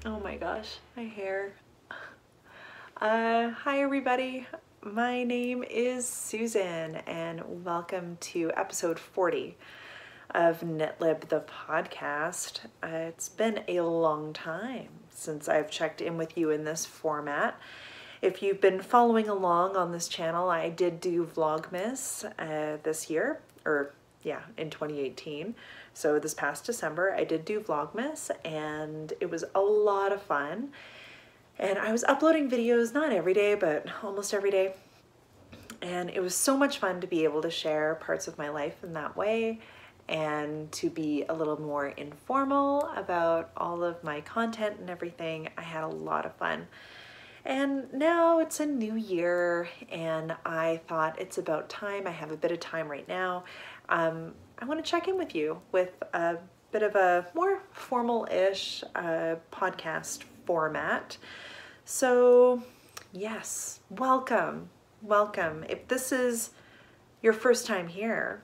Oh my gosh, my hair. Hi everybody. My name is Susan and welcome to episode 40 of KNITLIB, the podcast. It's been a long time since I've checked in with you in this format. If you've been following along on this channel, I did do Vlogmas this year, in 2018. So this past December, I did do Vlogmas and it was a lot of fun. And I was uploading videos, not every day, but almost every day. And it was so much fun to be able to share parts of my life in that way and to be a little more informal about all of my content and everything. I had a lot of fun. And now it's a new year and I thought it's about time. I have a bit of time right now. I want to check in with you with a bit of a more formal-ish podcast format. So yes, welcome. If this is your first time here,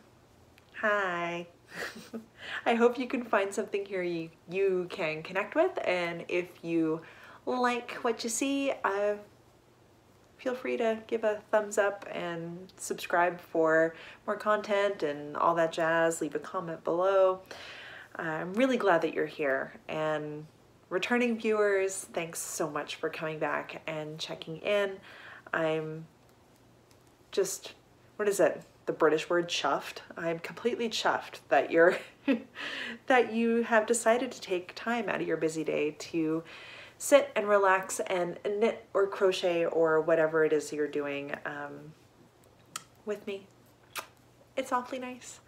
hi. I hope you can find something here you can connect with, and if you like what you see, feel free to give a thumbs up and subscribe for more content and all that jazz. Leave a comment below. I'm really glad that you're here, and returning viewers, thanks so much for coming back and checking in. I'm just, what is it? The British word chuffed. I'm completely chuffed that you're that you have decided to take time out of your busy day to sit and relax and knit or crochet or whatever it is you're doing with me. It's awfully nice.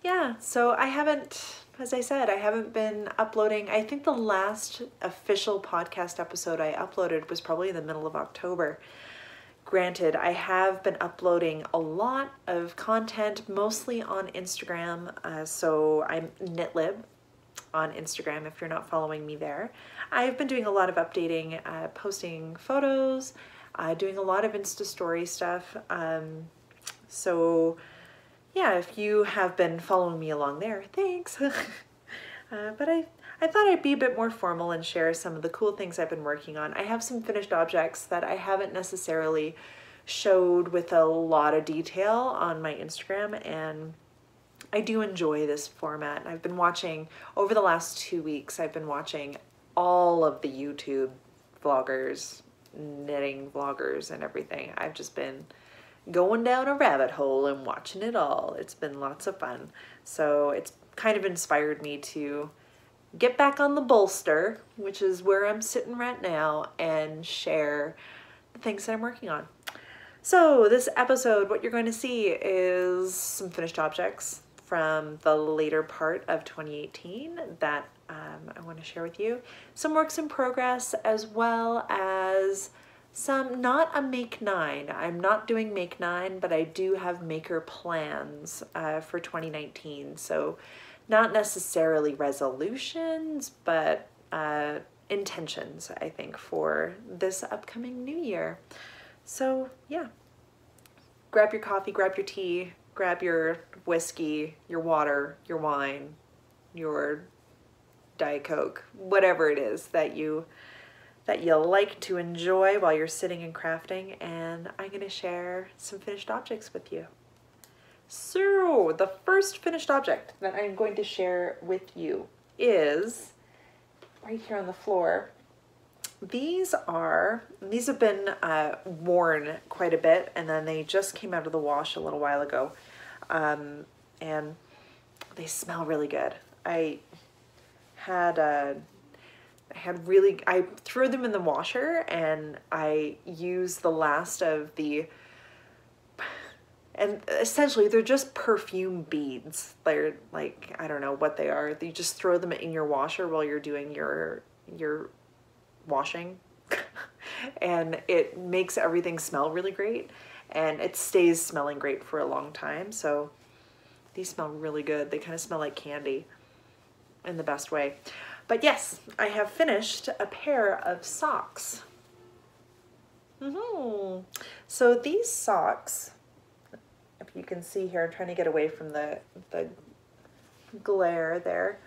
Yeah, so I haven't, as I said, I haven't been uploading. I think the last official podcast episode I uploaded was probably in the middle of October. Granted, I have been uploading a lot of content, mostly on Instagram. So I'm KNITLIB on Instagram if you're not following me there. I've been doing a lot of updating, posting photos, doing a lot of Insta story stuff. So yeah, if you have been following me along there, thanks. But I thought I'd be a bit more formal and share some of the cool things I've been working on. I have some finished objects that I haven't necessarily showed with a lot of detail on my Instagram, and I do enjoy this format. I've been watching, over the last 2 weeks, I've been watching all of the YouTube vloggers, knitting vloggers and everything. I've just been going down a rabbit hole and watching it all. It's been lots of fun. So it's kind of inspired me to get back on the bolster, which is where I'm sitting right now, and share the things that I'm working on. So this episode, what you're going to see is some finished objects from the later part of 2018 that I want to share with you. Some works in progress, as well as some, not a Make 9. I'm not doing Make 9, but I do have maker plans for 2019. So not necessarily resolutions, but intentions, I think, for this upcoming new year. So yeah, grab your coffee, grab your tea, grab your whiskey, your water, your wine, your Diet Coke, whatever it is that you like to enjoy while you're sitting and crafting, and I'm going to share some finished objects with you. So the first finished object that I'm going to share with you is right here on the floor. These have been worn quite a bit, and then they just came out of the wash a little while ago, and they smell really good. I threw them in the washer, and I used the last of the, and essentially they're just perfume beads. They're like, I don't know what they are. You just throw them in your washer while you're doing your washing and it makes everything smell really great, and it stays smelling great for a long time. So these smell really good. They kind of smell like candy in the best way. But yes, I have finished a pair of socks. So these socks, if you can see here, I'm trying to get away from the glare there.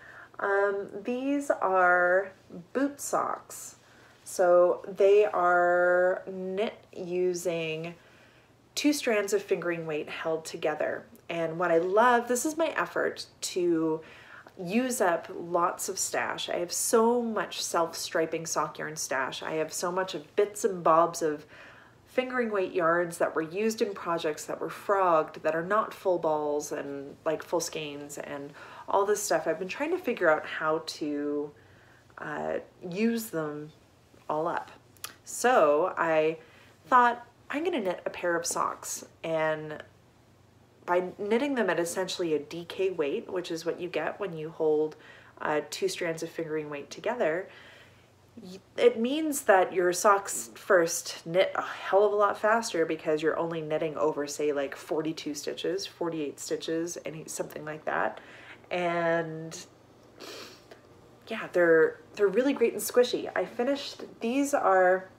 These are boot socks. So they are knit using 2 strands of fingering weight held together. And what I love, this is my effort to use up lots of stash. I have so much self-striping sock yarn stash. I have so much of bits and bobs of fingering weight yarns that were used in projects that were frogged, that are not full balls and like full skeins and all this stuff. I've been trying to figure out how to use them all up. So I thought, I'm gonna knit a pair of socks, and by knitting them at essentially a DK weight, which is what you get when you hold 2 strands of fingering weight together, it means that your socks first knit a hell of a lot faster because you're only knitting over, say, like 42 stitches, 48 stitches, something like that. And yeah, they're really great and squishy. I finished, these are,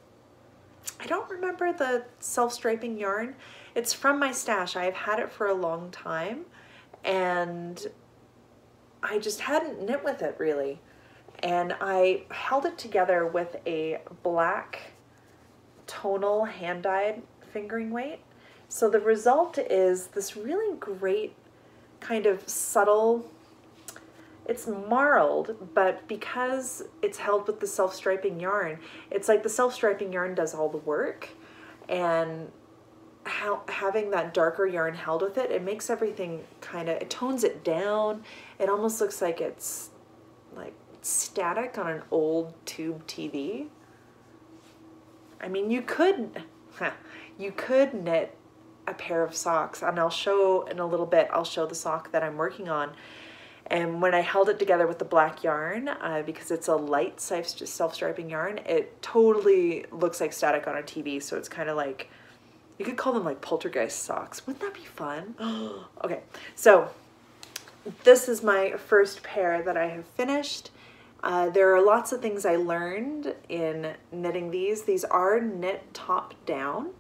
I don't remember the self-striping yarn. It's from my stash. I've had it for a long time and I just hadn't knit with it really. And I held it together with a black tonal hand-dyed fingering weight. So the result is this really great kind of subtle, it's marled, but because it's held with the self-striping yarn, it's like the self-striping yarn does all the work, and having that darker yarn held with it, it makes everything kind of, it tones it down. It almost looks like it's like static on an old tube TV. I mean, you could knit a pair of socks, and I'll show in a little bit, I'll show the sock that I'm working on. And when I held it together with the black yarn, because it's a light self-striping yarn, it totally looks like static on a TV. So it's kind of like, you could call them like poltergeist socks. Wouldn't that be fun? Okay, so this is my first pair that I have finished. There are lots of things I learned in knitting these. These are knit top down.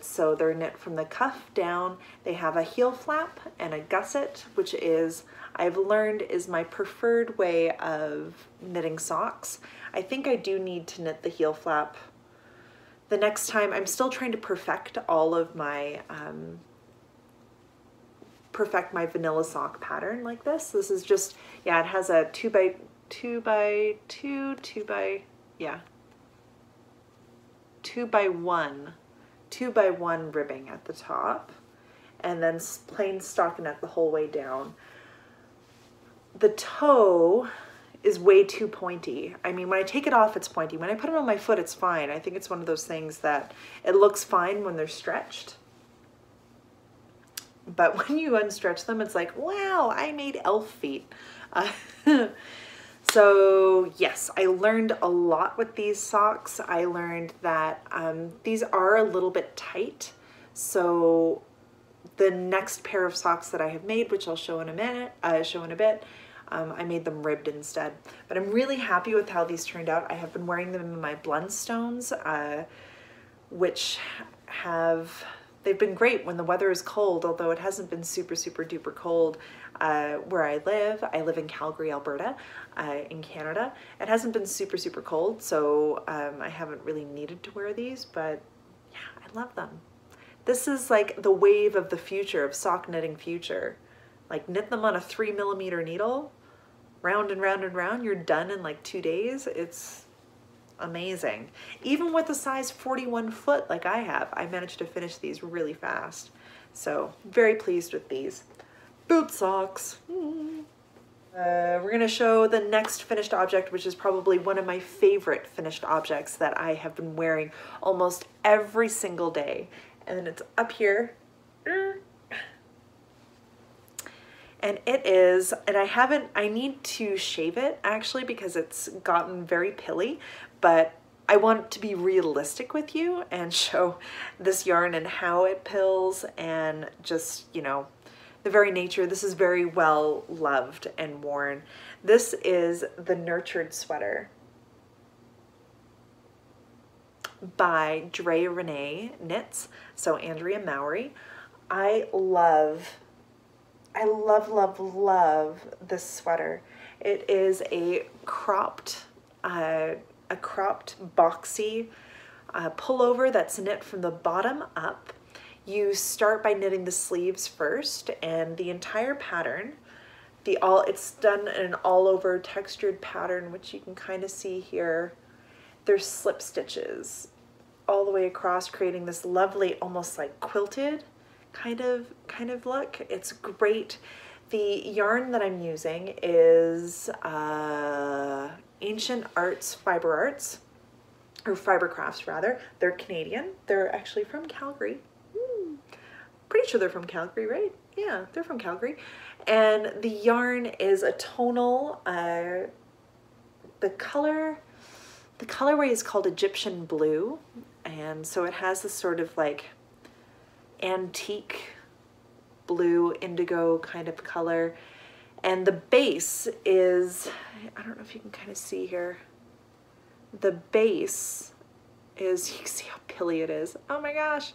So they're knit from the cuff down. They have a heel flap and a gusset, which is, I've learned, is my preferred way of knitting socks. I think I do need to knit the heel flap the next time. I'm still trying to perfect all of my, perfect my vanilla sock pattern like this. This is just, yeah, it has a 2 by 1 ribbing at the top, and then plain stockinette the whole way down. The toe is way too pointy. I mean, when I take it off, it's pointy. When I put it on my foot, it's fine. I think it's one of those things that it looks fine when they're stretched, but when you unstretch them, it's like, wow, I made elf feet. So yes, I learned a lot with these socks. I learned that these are a little bit tight. So the next pair of socks that I have made, which I'll show in a minute, I made them ribbed instead. But I'm really happy with how these turned out. I have been wearing them in my Blundstones, which they've been great when the weather is cold, although it hasn't been super, super duper cold where I live. I live in Calgary, Alberta, in Canada. It hasn't been super, super cold, so I haven't really needed to wear these, but yeah, I love them. This is like the wave of the future, of sock knitting future. Like, knit them on a 3mm needle, round and round and round, you're done in like 2 days. It's amazing. Even with a size 41 foot like I have, I managed to finish these really fast. So very pleased with these. Boot socks. We're gonna show the next finished object, which is probably one of my favorite finished objects that I have been wearing almost every single day. And then it's up here. And it is, and I need to shave it actually because it's gotten very pilly, but I want to be realistic with you and show this yarn and how it pills, and just, you know, the very nature. This is very well loved and worn. This is the Nurtured Sweater by Dre Renee Knits, so Andrea Mowry. I love, love, love this sweater. It is a cropped boxy pullover that's knit from the bottom up. You start by knitting the sleeves first, and the entire pattern, it's done in an all over textured pattern, which you can kind of see here. There's slip stitches all the way across, creating this lovely, almost like quilted kind of look. It's great. The yarn that I'm using is Ancient Arts Fiber Arts, or Fiber Crafts rather. They're Canadian. They're actually from Calgary. Pretty sure they're from Calgary, right? Yeah, they're from Calgary. And the yarn is a tonal, the colorway is called Egyptian Blue. And so it has this sort of like antique blue indigo kind of color. And the base is, I don't know if you can kind of see here. The base is, you can see how pilly it is. Oh my gosh.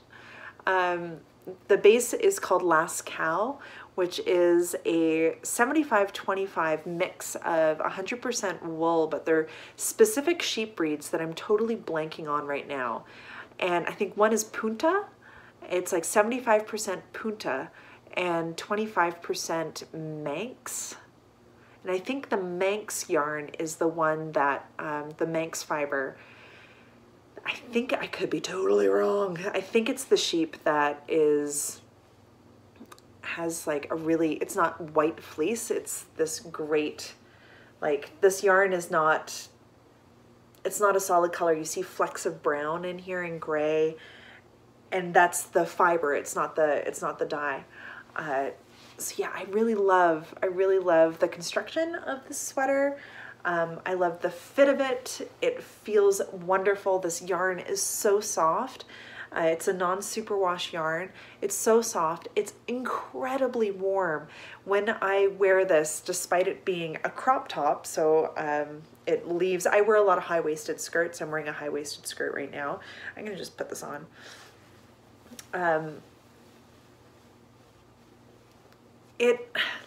The base is called Last Cow, which is a 75-25 mix of 100% wool, but they're specific sheep breeds that I'm totally blanking on right now. And I think one is Punta. It's like 75% Punta and 25% Manx. And I think the Manx yarn is the one that, the Manx fiber, I think, I could be totally wrong. I think it's the sheep that has like a really, it's not white fleece, it's this great, like this yarn is not, it's not a solid color. You see flecks of brown in here and gray, and that's the fiber, it's not the dye. So yeah, I really love the construction of the sweater. I love the fit of it. It feels wonderful. This yarn is so soft. It's a non-superwash yarn. It's so soft. It's incredibly warm. When I wear this, despite it being a crop top, so it leaves, I wear a lot of high-waisted skirts. I'm wearing a high-waisted skirt right now. I'm gonna just put this on.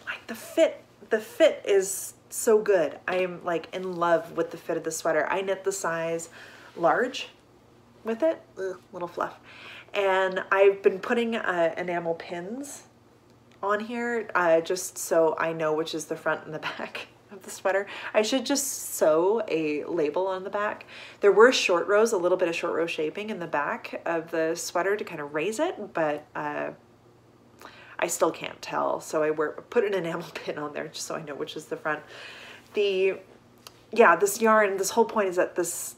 Like the fit is so good. I am like in love with the fit of the sweater. I knit the size large with it, little fluff. And I've been putting enamel pins on here just so I know which is the front and the back of the sweater. I should just sew a label on the back. There were short rows, a little bit of short row shaping in the back of the sweater to kind of raise it, but I still can't tell, so I put an enamel pin on there just so I know which is the front. Yeah, this yarn, this whole point is that this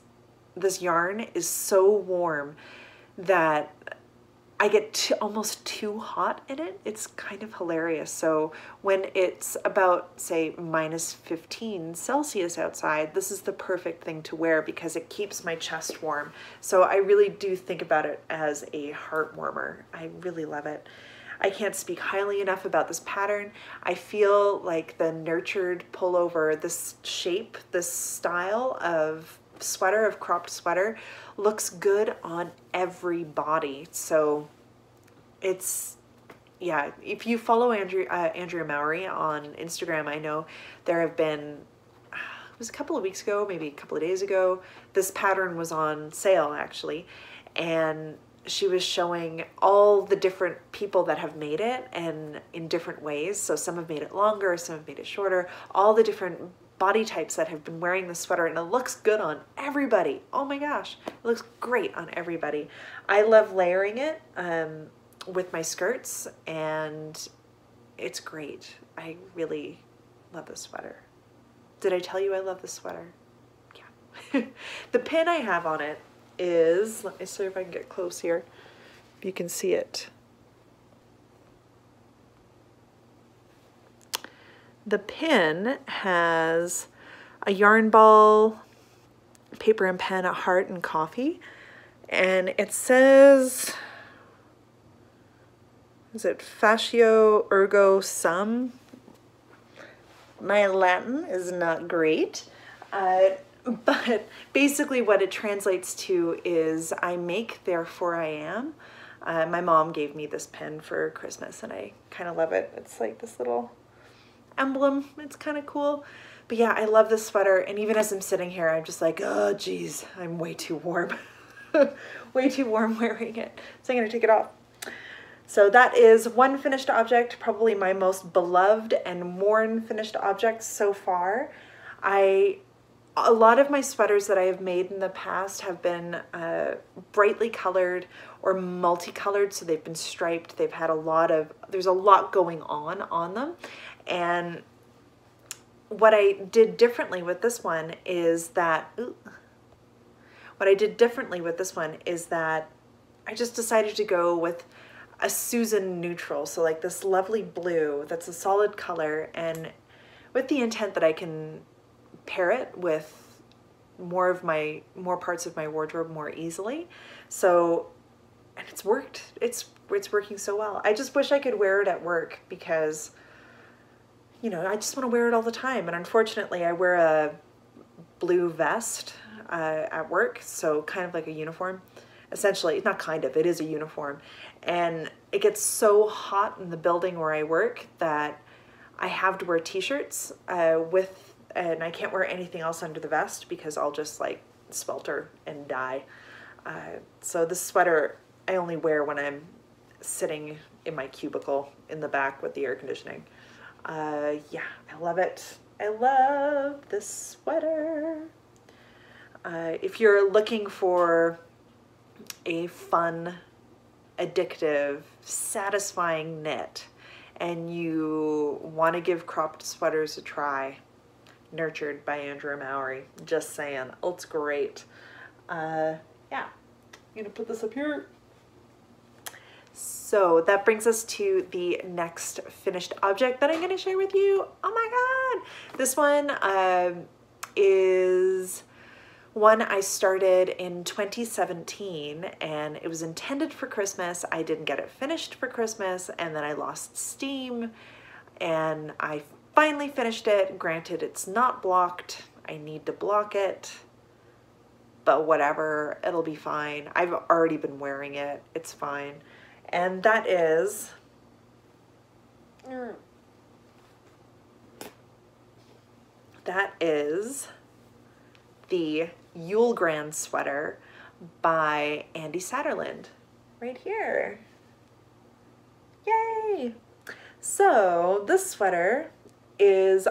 yarn is so warm that I get almost too hot in it. It's kind of hilarious. So when it's about, say, -15 Celsius outside, this is the perfect thing to wear because it keeps my chest warm. So I really do think about it as a heart warmer. I really love it. I can't speak highly enough about this pattern. I feel like the nurtured pullover, this shape, this style of sweater, of cropped sweater, looks good on every body. So it's, yeah, if you follow Andrea Mowry on Instagram, I know there have been, it was a couple of weeks ago, maybe a couple of days ago, this pattern was on sale actually, and she was showing all the different people that have made it and in different ways. So some have made it longer, some have made it shorter, all the different body types that have been wearing the sweater, and it looks good on everybody. Oh my gosh, it looks great on everybody. I love layering it with my skirts, and it's great. I really love this sweater. Did I tell you I love this sweater? Yeah. The pin I have on it is, let me see if I can get close here, if you can see it. The pin has a yarn ball, paper and pen, a heart, and coffee, and it says, is it Fascio Ergo Sum? My Latin is not great. But basically what it translates to is I make, therefore I am. My mom gave me this pin for Christmas and I kind of love it. It's like this little emblem. It's kind of cool. But yeah, I love this sweater, and even as I'm sitting here, I'm just like, oh geez, I'm way too warm. Way too warm wearing it. So I'm gonna take it off. So that is one finished object, probably my most beloved and worn finished object so far. A lot of my sweaters that I have made in the past have been brightly colored or multicolored, so they've been striped. They've had there's a lot going on them. And what I did differently with this one is that, I just decided to go with a Susan neutral. So like this lovely blue, that's a solid color, and with the intent that I can pair it with more parts of my wardrobe more easily. So, and it's worked. It's working so well. I just wish I could wear it at work because, you know, I just want to wear it all the time. And unfortunately, I wear a blue vest at work, so kind of like a uniform. Essentially, not kind of, it is a uniform. And it gets so hot in the building where I work that I have to wear t-shirts and I can't wear anything else under the vest because I'll just like swelter and die. So this sweater I only wear when I'm sitting in my cubicle in the back with the air conditioning. Yeah, I love it. I love this sweater. If you're looking for a fun, addictive, satisfying knit and you want to give cropped sweaters a try, Nurtured by Andrew Mowry. Just saying, oh, it's great. Yeah, I'm gonna put this up here. So that brings us to the next finished object that I'm gonna share with you. Oh my God! This one is one I started in 2017, and it was intended for Christmas. I didn't get it finished for Christmas, and then I lost steam, and I finally finished it. Granted, it's not blocked. I need to block it, but whatever, it'll be fine. I've already been wearing it. It's fine. And that is the Yule Grand sweater by Andy Satterland, right here. Yay! So this sweater is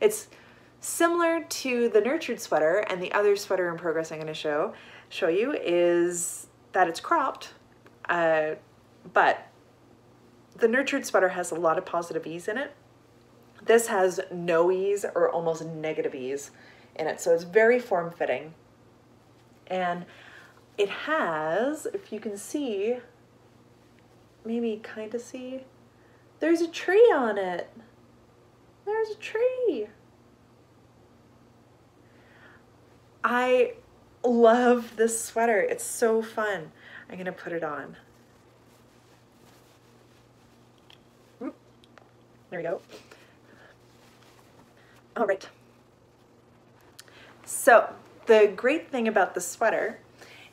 it's similar to the Nurtured sweater, and the other sweater in progress I'm going to show you is that it's cropped, but the Nurtured sweater has a lot of positive ease in it. This has no ease or almost negative ease in it, so it's very form-fitting. And it has, if you can see, maybe kind of see, there's a tree on it. There's a tree. I love this sweater. It's so fun. I'm gonna put it on. There we go. All right. So the great thing about the sweater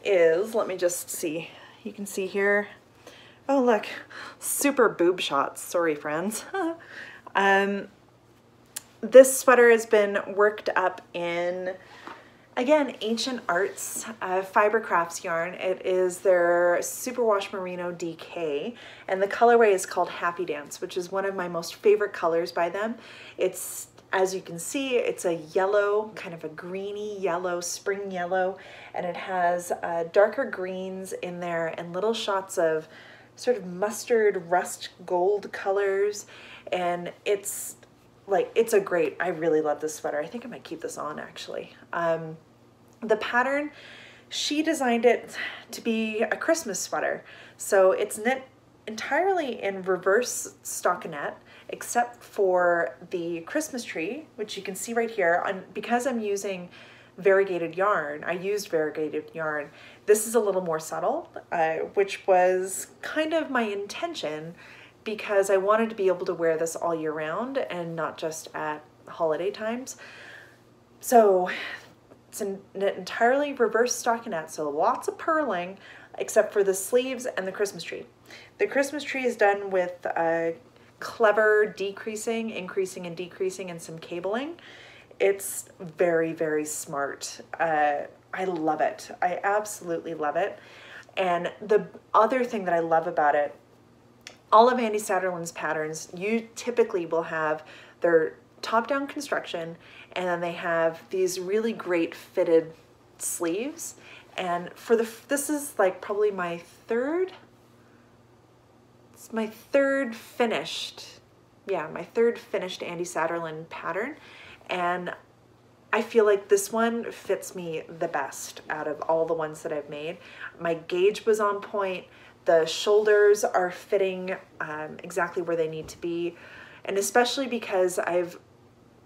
is, let me just see. You can see here. Oh, look, super boob shots. Sorry, friends. This sweater has been worked up in, again, Ancient Arts Fiber Crafts yarn. It is their Superwash Merino DK, and the colorway is called Happy Dance, which is one of my most favorite colors by them. It's, as you can see, it's a yellow, kind of a greeny yellow, spring yellow, and it has darker greens in there and little shots of sort of mustard rust gold colors, and it's like, it's a great, I really love this sweater. I think I might keep this on actually. The pattern, she designed it to be a Christmas sweater. So it's knit entirely in reverse stockinette, except for the Christmas tree, which you can see right here. Because I'm using variegated yarn, I used variegated yarn. This is a little more subtle, which was kind of my intention, because I wanted to be able to wear this all year round and not just at holiday times. So it's an entirely reverse stockinette, so lots of purling, except for the sleeves and the Christmas tree. The Christmas tree is done with clever decreasing, increasing and decreasing, and some cabling. It's very, very smart. I love it. I absolutely love it. And the other thing that I love about it, all of Andy Satterlund's patterns, you typically will have their top-down construction, and then they have these really great fitted sleeves. And for this is like probably my third finished, yeah, my third finished Andy Satterlund pattern. And I feel like this one fits me the best out of all the ones that I've made. My gauge was on point. The shoulders are fitting exactly where they need to be. And especially because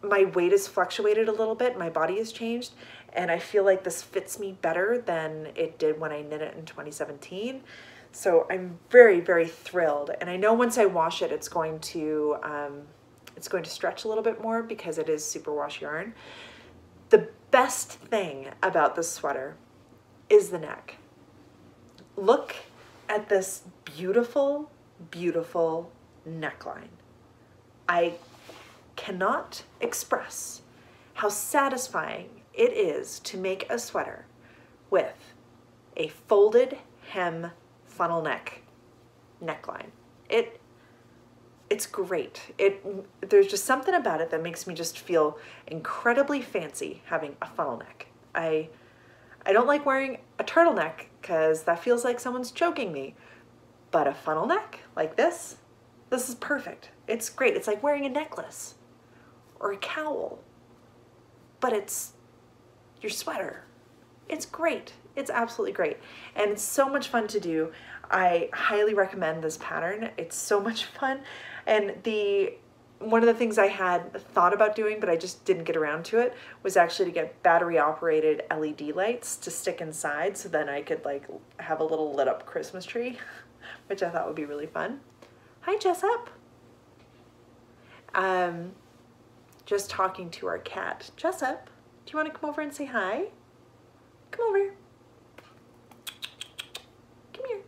my weight has fluctuated a little bit, my body has changed, and I feel like this fits me better than it did when I knit it in 2017. So I'm very, very thrilled. And I know once I wash it, it's going to stretch a little bit more because it is superwash yarn. The best thing about this sweater is the neck. Look at this beautiful, beautiful neckline. I cannot express how satisfying it is to make a sweater with a folded hem funnel neck neckline. It's great. There's just something about it that makes me just feel incredibly fancy having a funnel neck. I don't like wearing a turtleneck because that feels like someone's choking me, but a funnel neck like this is perfect. It's great. It's like wearing a necklace or a cowl, but it's your sweater. It's great. It's absolutely great. And it's so much fun to do. I highly recommend this pattern. It's so much fun. And one of the things I had thought about doing, but I just didn't get around to it, was actually to get battery operated LED lights to stick inside, so then I could like have a little lit up Christmas tree, which I thought would be really fun. Hi, Jessup. Just talking to our cat. Jessup, do you want to come over and say hi? Come over. Come here.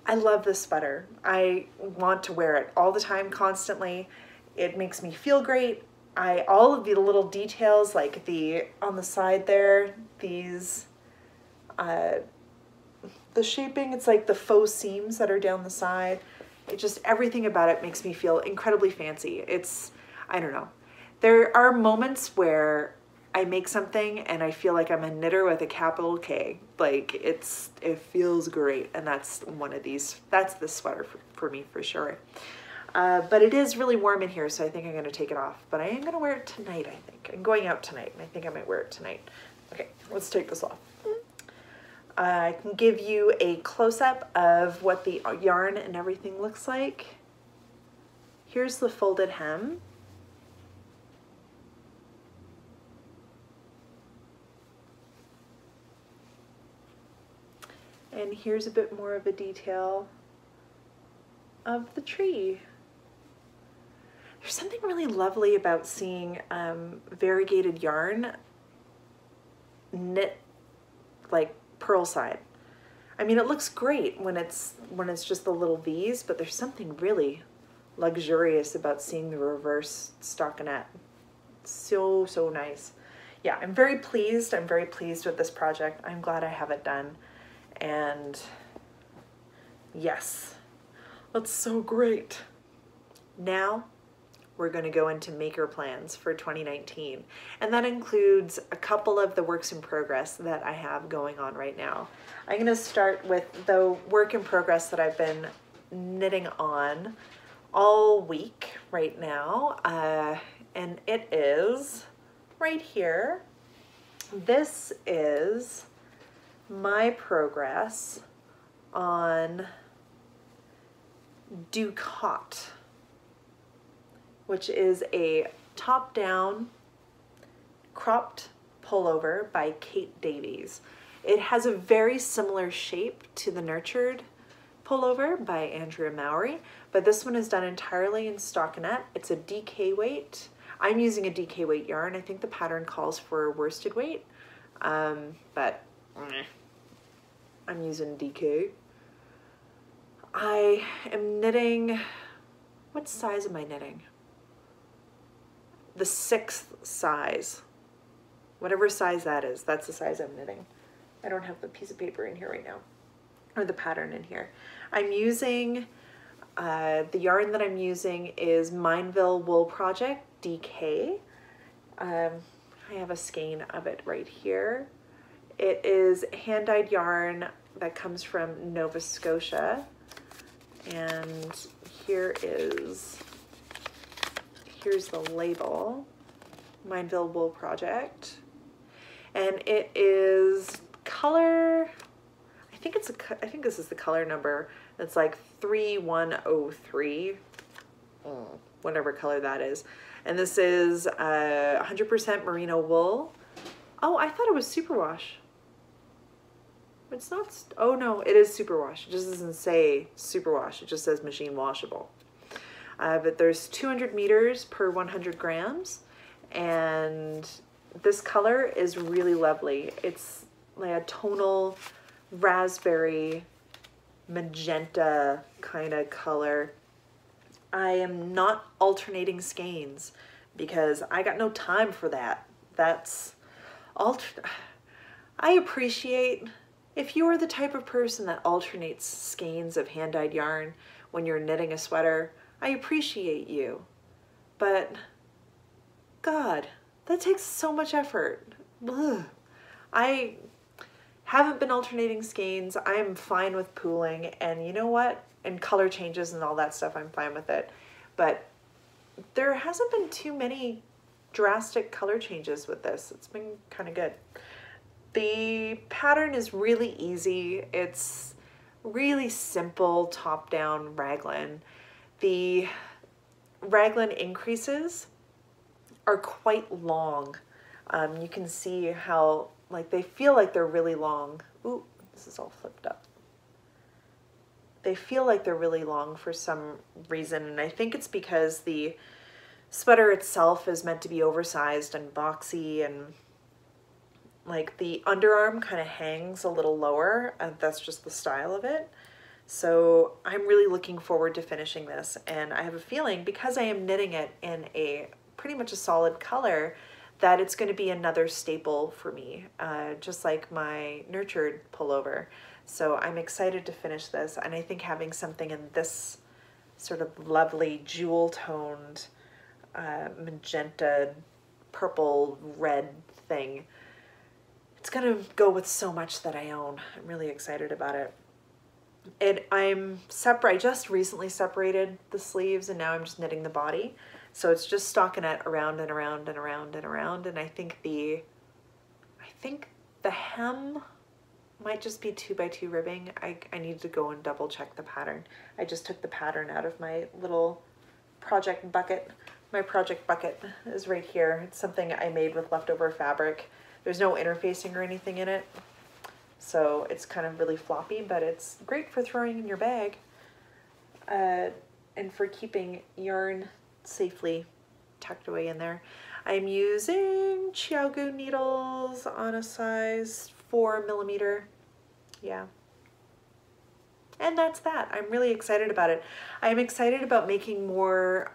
I love this sweater. I want to wear it all the time, constantly. It makes me feel great. All of the little details, like on the side there, these, the shaping, it's like the faux seams that are down the side. Everything about it makes me feel incredibly fancy. I don't know. There are moments where I make something and I feel like I'm a knitter with a capital K. Like it feels great, and that's one of these. That's this sweater for me for sure. But it is really warm in here, so I think I'm going to take it off. But I am going to wear it tonight, I think. I'm going out tonight, and I think I might wear it tonight. Okay, let's take this off. I can give you a close-up of what the yarn and everything looks like. Here's the folded hem. And here's a bit more of a detail of the tree. There's something really lovely about seeing variegated yarn knit like purl side. I mean, it looks great when it's just the little V's, but there's something really luxurious about seeing the reverse stockinette. So, so nice. Yeah, I'm very pleased. I'm very pleased with this project. I'm glad I have it done. And yes, that's so great. Now we're going to go into maker plans for 2019. And that includes a couple of the works in progress that I have going on right now. I'm going to start with the work in progress that I've been knitting on all week right now. And it is right here. This is my progress on Ducat, which is a top-down cropped pullover by Kate Davies. It has a very similar shape to the Nurtured pullover by Andrea Mowry, but this one is done entirely in stockinette. It's a DK weight. I'm using a DK weight yarn. I think the pattern calls for worsted weight, but I'm using DK. I am knitting What size am I knitting? The 6th size. Whatever size that is, that's the size I'm knitting. I don't have the piece of paper in here right now, or the pattern in here. I'm using, the yarn that I'm using is Mineville Wool Project DK. I have a skein of it right here. It is hand-dyed yarn that comes from Nova Scotia. And here's the label, Mineville Wool Project. And it is color, I think this is the color number. It's like 3103, whatever color that is. And this is 100% merino wool. Oh, I thought it was superwash. It's not, oh no, it is superwash. It just doesn't say superwash, it just says machine washable. But there's 200 meters per 100 grams, and this color is really lovely. It's like a tonal raspberry magenta kind of color. I am not alternating skeins because I got no time for that. I appreciate if you are the type of person that alternates skeins of hand-dyed yarn when you're knitting a sweater. I appreciate you, but God, that takes so much effort. Ugh. I haven't been alternating skeins. I'm fine with pooling, and you know what? And color changes and all that stuff, I'm fine with it. But there hasn't been too many drastic color changes with this. It's been kind of good. The pattern is really easy. It's really simple top-down raglan. The raglan increases are quite long. You can see how, like, they feel like they're really long. Ooh, this is all flipped up. They feel like they're really long for some reason, and I think it's because the sweater itself is meant to be oversized and boxy, and like the underarm kind of hangs a little lower, and that's just the style of it. So I'm really looking forward to finishing this, and I have a feeling because I am knitting it in a pretty much a solid color that it's going to be another staple for me, just like my nurtured pullover. So I'm excited to finish this, and I think having something in this sort of lovely jewel-toned magenta, purple, red thing, it's going to go with so much that I own. I'm really excited about it. I just recently separated the sleeves, and now I'm just knitting the body. So it's just stockinette around and around and around and around, and I think the hem might just be 2x2 ribbing. I need to go and double check the pattern. I just took the pattern out of my little project bucket. My project bucket is right here. It's something I made with leftover fabric. There's no interfacing or anything in it, so it's kind of really floppy, but it's great for throwing in your bag and for keeping yarn safely tucked away in there. I'm using Chiaogu needles on a size 4mm. Yeah. And that's that. I'm really excited about it. I'm excited about making more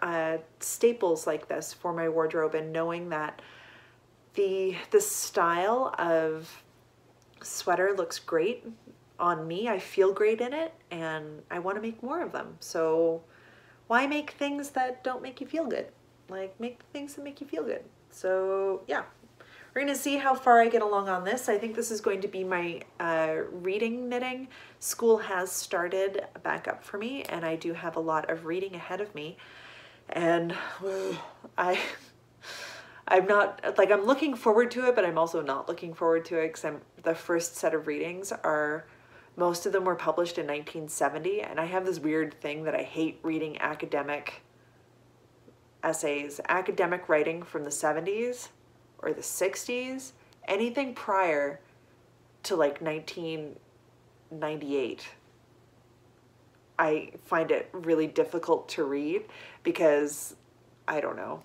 staples like this for my wardrobe, and knowing that the style of sweater looks great on me. I feel great in it, and I want to make more of them. So why make things that don't make you feel good? Like, make things that make you feel good. So yeah, we're gonna see how far I get along on this. I think this is going to be my reading knitting. School has started back up for me, and I do have a lot of reading ahead of me. And I'm not, like, I'm looking forward to it, but I'm also not looking forward to it, because the first set of readings are, most of them were published in 1970, and I have this weird thing that I hate reading academic essays, academic writing from the 70s or the 60s, anything prior to like 1998. I find it really difficult to read because, I don't know.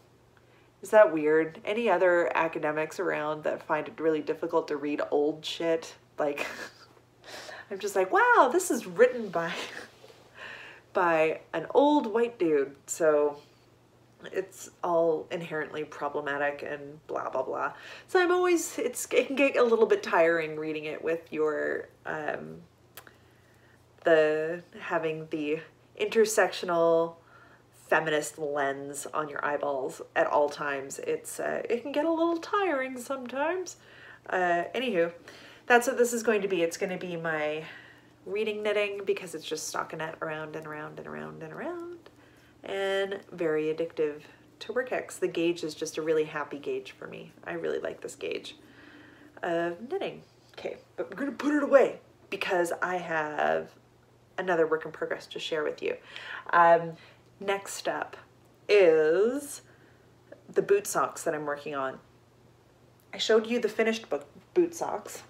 Is that weird? Any other academics around that find it really difficult to read old shit? Like, I'm just like, wow, this is written by by an old white dude, so it's all inherently problematic and blah blah blah. So I'm always, it can get a little bit tiring reading it with your having the intersectional feminist lens on your eyeballs at all times. It can get a little tiring sometimes. Anywho, that's what this is going to be. It's going to be my reading knitting, because it's just stockinette around and around and around and around, and very addictive to work X. The gauge is just a really happy gauge for me. I really like this gauge of knitting. Okay, but we're gonna put it away because I have another work in progress to share with you. Next up is the boot socks that I'm working on. I showed you the finished boot socks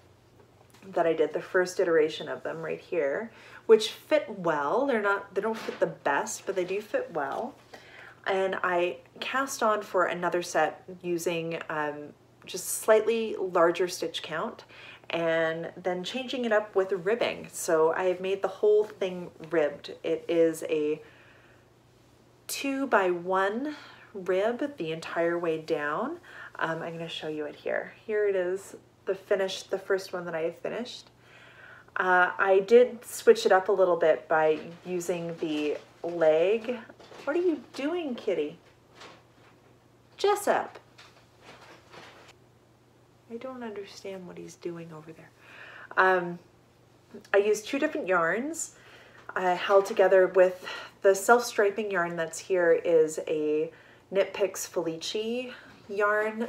that I did, the first iteration of them right here, which fit well. They don't fit the best, but they do fit well. And I cast on for another set using just slightly larger stitch count and then changing it up with ribbing. So I have made the whole thing ribbed. It is a 2x1 rib the entire way down. I'm going to show you it here. Here it is, the first one that I have finished. I did switch it up a little bit by using the leg. What are you doing, kitty? Jessup! I don't understand what he's doing over there. I used 2 different yarns. I held together with the self-striping yarn that's here is a Knit Picks Felici yarn,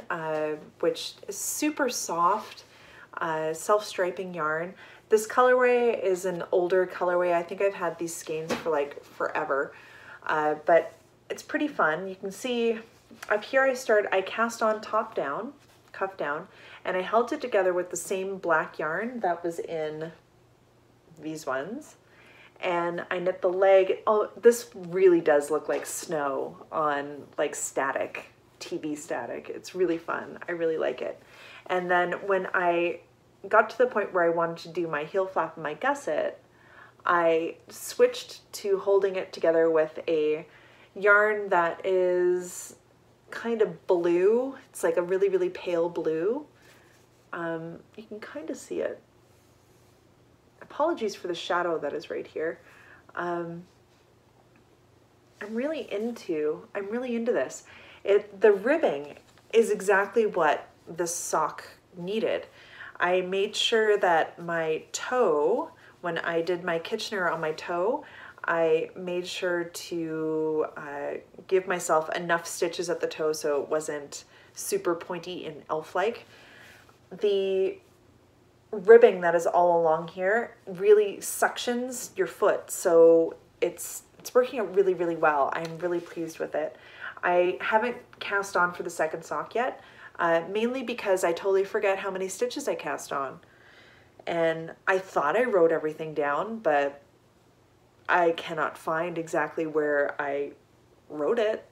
which is super soft, self-striping yarn. This colorway is an older colorway. I think I've had these skeins for like forever, but it's pretty fun. You can see up here I cast on top down, cuff down, and I held it together with the same black yarn that was in these ones. And I knit the leg. Oh, this really does look like snow on like static, TV static. It's really fun. I really like it. And then when I got to the point where I wanted to do my heel flap and my gusset, I switched to holding it together with a yarn that is kind of blue. It's like a really, really pale blue. You can kind of see it. Apologies for the shadow that is right here. I'm really into this. The ribbing is exactly what this sock needed. I made sure that my toe, when I did my Kitchener on my toe, I made sure to give myself enough stitches at the toe so it wasn't super pointy and elf-like. The ribbing that is all along here really suctions your foot, so it's working out really, really well. I'm really pleased with it. I haven't cast on for the second sock yet, mainly because I totally forget how many stitches I cast on. And I thought I wrote everything down, but I cannot find exactly where I wrote it.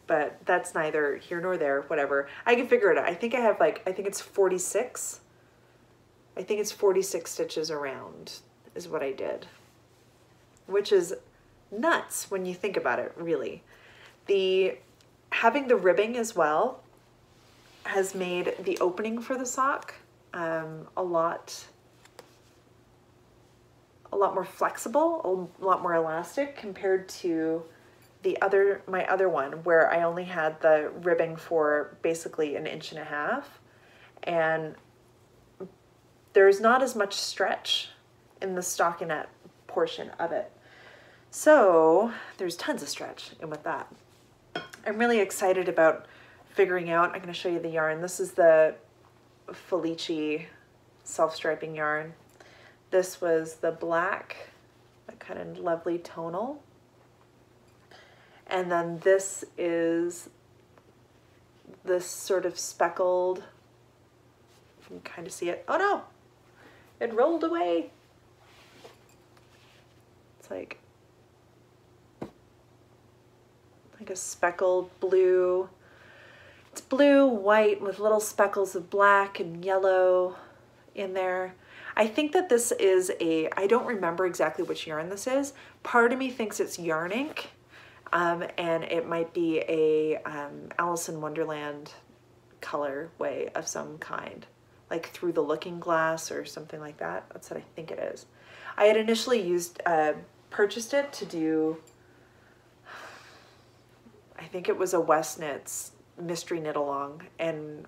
But that's neither here nor there, whatever. I can figure it out. I think I have I think it's 46. I think it's 46 stitches around is what I did, which is nuts when you think about it, really. Having the ribbing as well has made the opening for the sock a lot more flexible, a lot more elastic compared to my other one, where I only had the ribbing for basically 1.5 inches, and there's not as much stretch in the stockinette portion of it. So there's tons of stretch in with that. I'm really excited about figuring out, I'm going to show you the yarn. This is the Felici self-striping yarn. This was the black, that kind of lovely tonal. And then this is this sort of speckled, you can kind of see it. Oh no, it rolled away. It's like a speckled blue. It's blue, white with little speckles of black and yellow in there. I think that this is I don't remember exactly which yarn this is. Part of me thinks it's yarn ink, and it might be a Alice in Wonderland colorway of some kind, like Through the Looking Glass or something like that. That's what I think it is. I had initially purchased it to do, I think it was a West Knits mystery knit along, and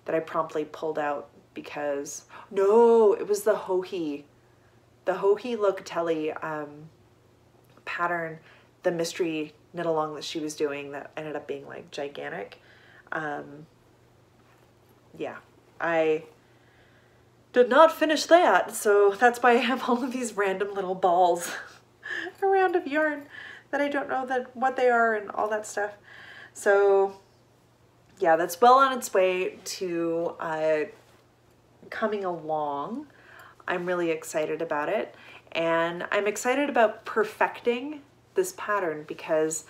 that I promptly pulled out because, no, it was the Hohi Locatelli pattern, the mystery knit along that she was doing that ended up being like gigantic. Yeah, I did not finish that, so that's why I have all of these random little balls around of yarn that I don't know what they are and all that stuff. So yeah, that's well on its way to coming along. I'm really excited about it, and I'm excited about perfecting this pattern because,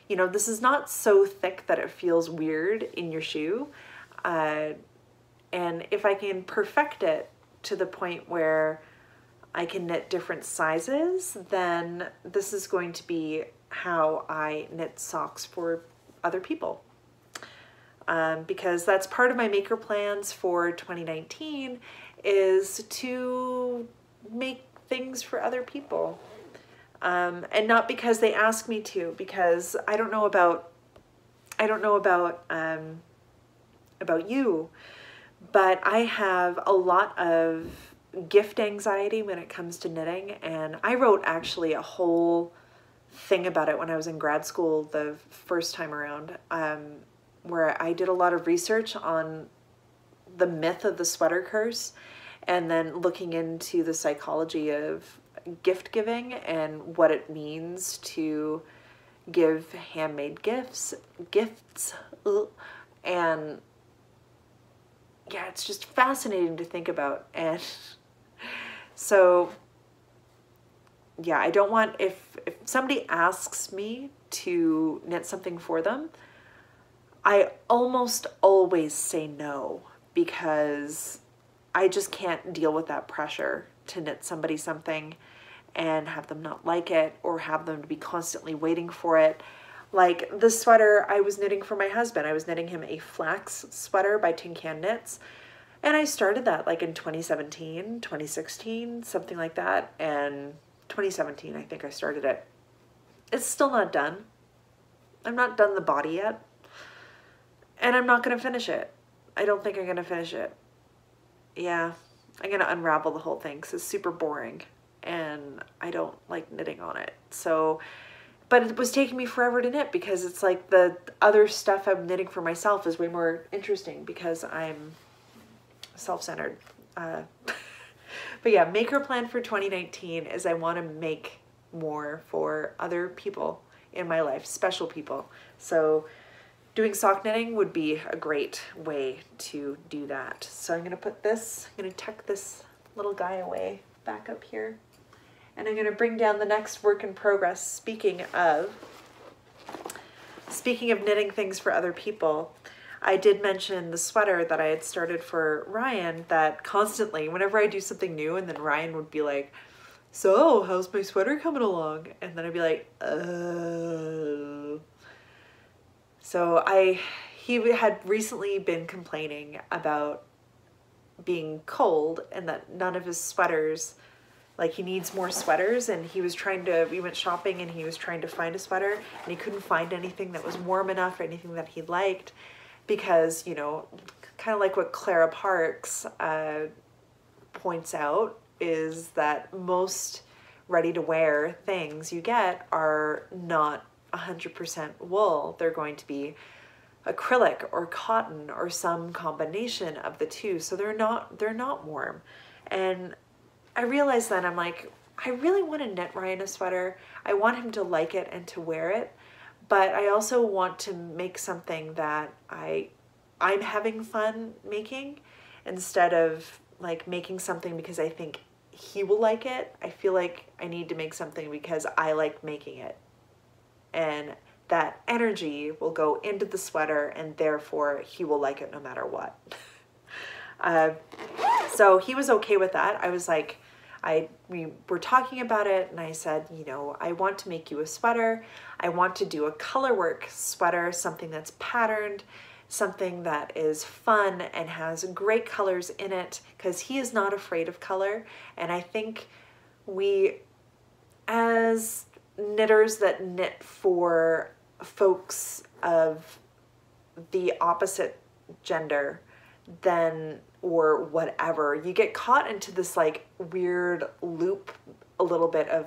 you know, this is not so thick that it feels weird in your shoe, and if I can perfect it to the point where I can knit different sizes, then this is going to be how I knit socks for other people. Because that's part of my maker plans for 2019, is to make things for other people. And not because they ask me to, because I don't know about you, but I have a lot of gift anxiety when it comes to knitting, and I wrote actually a whole thing about it when I was in grad school the first time around, where I did a lot of research on the myth of the sweater curse, and then looking into the psychology of gift giving and what it means to give handmade gifts, and yeah, it's just fascinating to think about. And so yeah, I don't want, if somebody asks me to knit something for them, I almost always say no, because I just can't deal with that pressure to knit somebody something and have them not like it, or have them to be constantly waiting for it. Like the sweater I was knitting for my husband, I was knitting him a flax sweater by Tin Can Knits, and I started that like in 2017, 2016, something like that, and 2017 I think I started it. It's still not done. I'm not done the body yet, and I'm not gonna finish it. I don't think I'm gonna finish it. Yeah, I'm gonna unravel the whole thing because it's super boring and I don't like knitting on it. So, but it was taking me forever to knit because it's like the other stuff I'm knitting for myself is way more interesting because I'm self-centered. But yeah, maker plan for 2019 is I want to make more for other people in my life, special people. So doing sock knitting would be a great way to do that. So I'm going to put this, I'm going to tuck this little guy away back up here. And I'm going to bring down the next work in progress. Speaking of knitting things for other people, I did mention the sweater that I had started for Ryan, that constantly, whenever I do something new, and then Ryan would be like, so how's my sweater coming along? And then I'd be like, So he had recently been complaining about being cold and that none of his sweaters, like he needs more sweaters, and he was we went shopping and he was trying to find a sweater and he couldn't find anything that was warm enough or anything that he liked, because, you know, kind of like what Clara Parks points out, is that most ready-to-wear things you get are not 100% wool. They're going to be acrylic or cotton or some combination of the two, so they're not warm. And I realized then, I'm like, I really want to knit Ryan a sweater. I want him to like it and to wear it, but I also want to make something that I'm having fun making, instead of like making something because I think he will like it. I feel like I need to make something because I like making it, and that energy will go into the sweater, and therefore he will like it no matter what. So he was okay with that. I was like, we were talking about it, and I said, you know, I want to make you a sweater. I want to do a color work sweater, something that's patterned, something that is fun and has great colors in it, because he is not afraid of color. And I think we, as knitters that knit for folks of the opposite gender, then, or whatever, you get caught into this like weird loop a little bit of,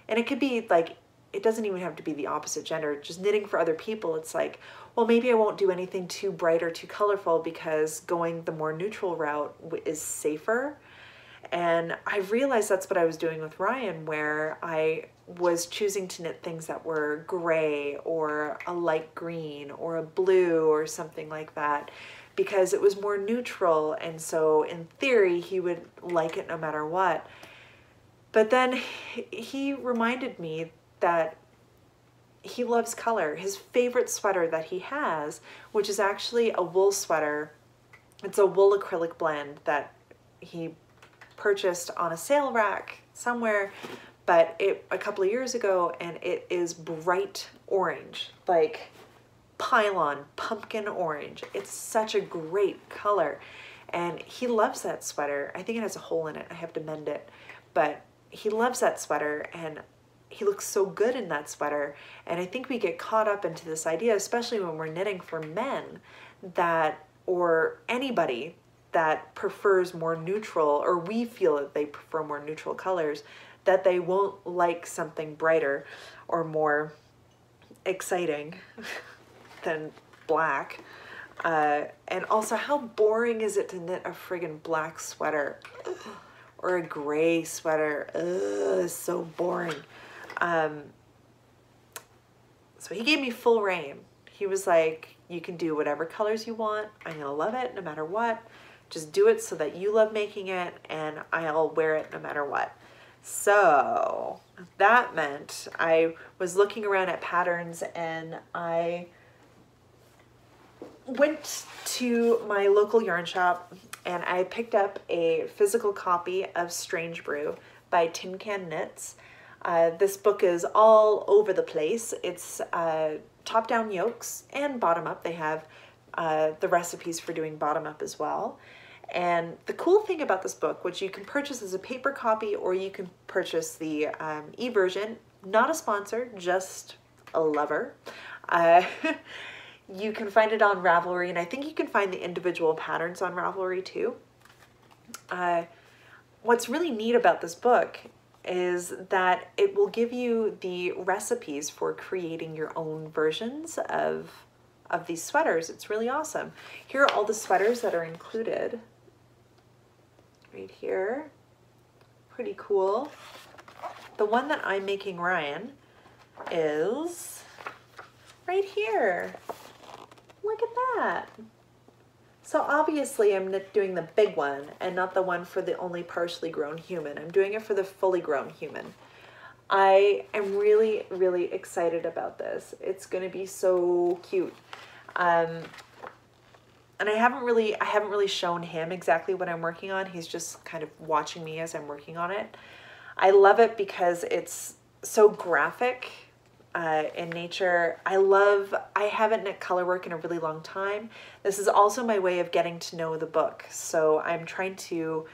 and it could be like, it doesn't even have to be the opposite gender, just knitting for other people. It's like, well, maybe I won't do anything too bright or too colorful because going the more neutral route is safer. And I realized that's what I was doing with Ryan, where I was choosing to knit things that were gray or a light green or a blue or something like that, because it was more neutral. And so in theory, he would like it no matter what. But then he reminded me that he loves color. His favorite sweater that he has, which is actually a wool sweater, it's a wool acrylic blend that he purchased on a sale rack somewhere, but a couple of years ago, and it is bright orange, like pylon pumpkin orange. It's such a great color, and he loves that sweater. I think it has a hole in it. I have to mend it, but he loves that sweater, and he looks so good in that sweater. And I think we get caught up into this idea, especially when we're knitting for men, that, or anybody that prefers more neutral, or we feel that they prefer more neutral colors, that they won't like something brighter or more exciting than black. And also, how boring is it to knit a friggin' black sweater or a gray sweater? Ugh, it's so boring. So he gave me full reign. He was like, you can do whatever colors you want. I'm gonna love it no matter what. Just do it so that you love making it, and I'll wear it no matter what. So that meant I was looking around at patterns, and I went to my local yarn shop and I picked up a physical copy of Strange Brew by Tin Can Knits. This book is all over the place. It's top-down yokes and bottom-up. They have the recipes for doing bottom-up as well. And the cool thing about this book, which you can purchase as a paper copy or you can purchase the e-version, not a sponsor, just a lover. You can find it on Ravelry, and I think you can find the individual patterns on Ravelry too. What's really neat about this book is that it will give you the recipes for creating your own versions of these sweaters. It's really awesome. Here are all the sweaters that are included right here. Pretty cool. The one that I'm making Ryan is right here. Look at that. So obviously I'm doing the big one and not the one for the only partially grown human. I'm doing it for the fully grown human. I am really, really excited about this. It's gonna be so cute. And I haven't really shown him exactly what I'm working on. He's just kind of watching me as I'm working on it. I love it because it's so graphic in nature. I haven't knit color work in a really long time. This is also my way of getting to know the book. So I'm trying to,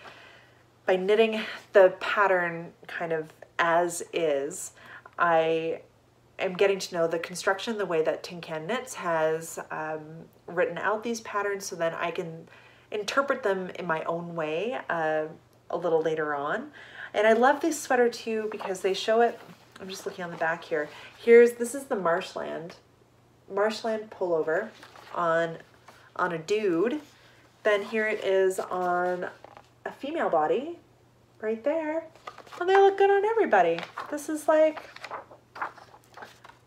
by knitting the pattern kind of as is, I am getting to know the construction the way that Tin Can Knits has written out these patterns, so then I can interpret them in my own way a little later on. And I love this sweater too because they show it. I'm just looking on the back here. This is the marshland pullover on a dude. Then here it is on a female body right there. And they look good on everybody. This is like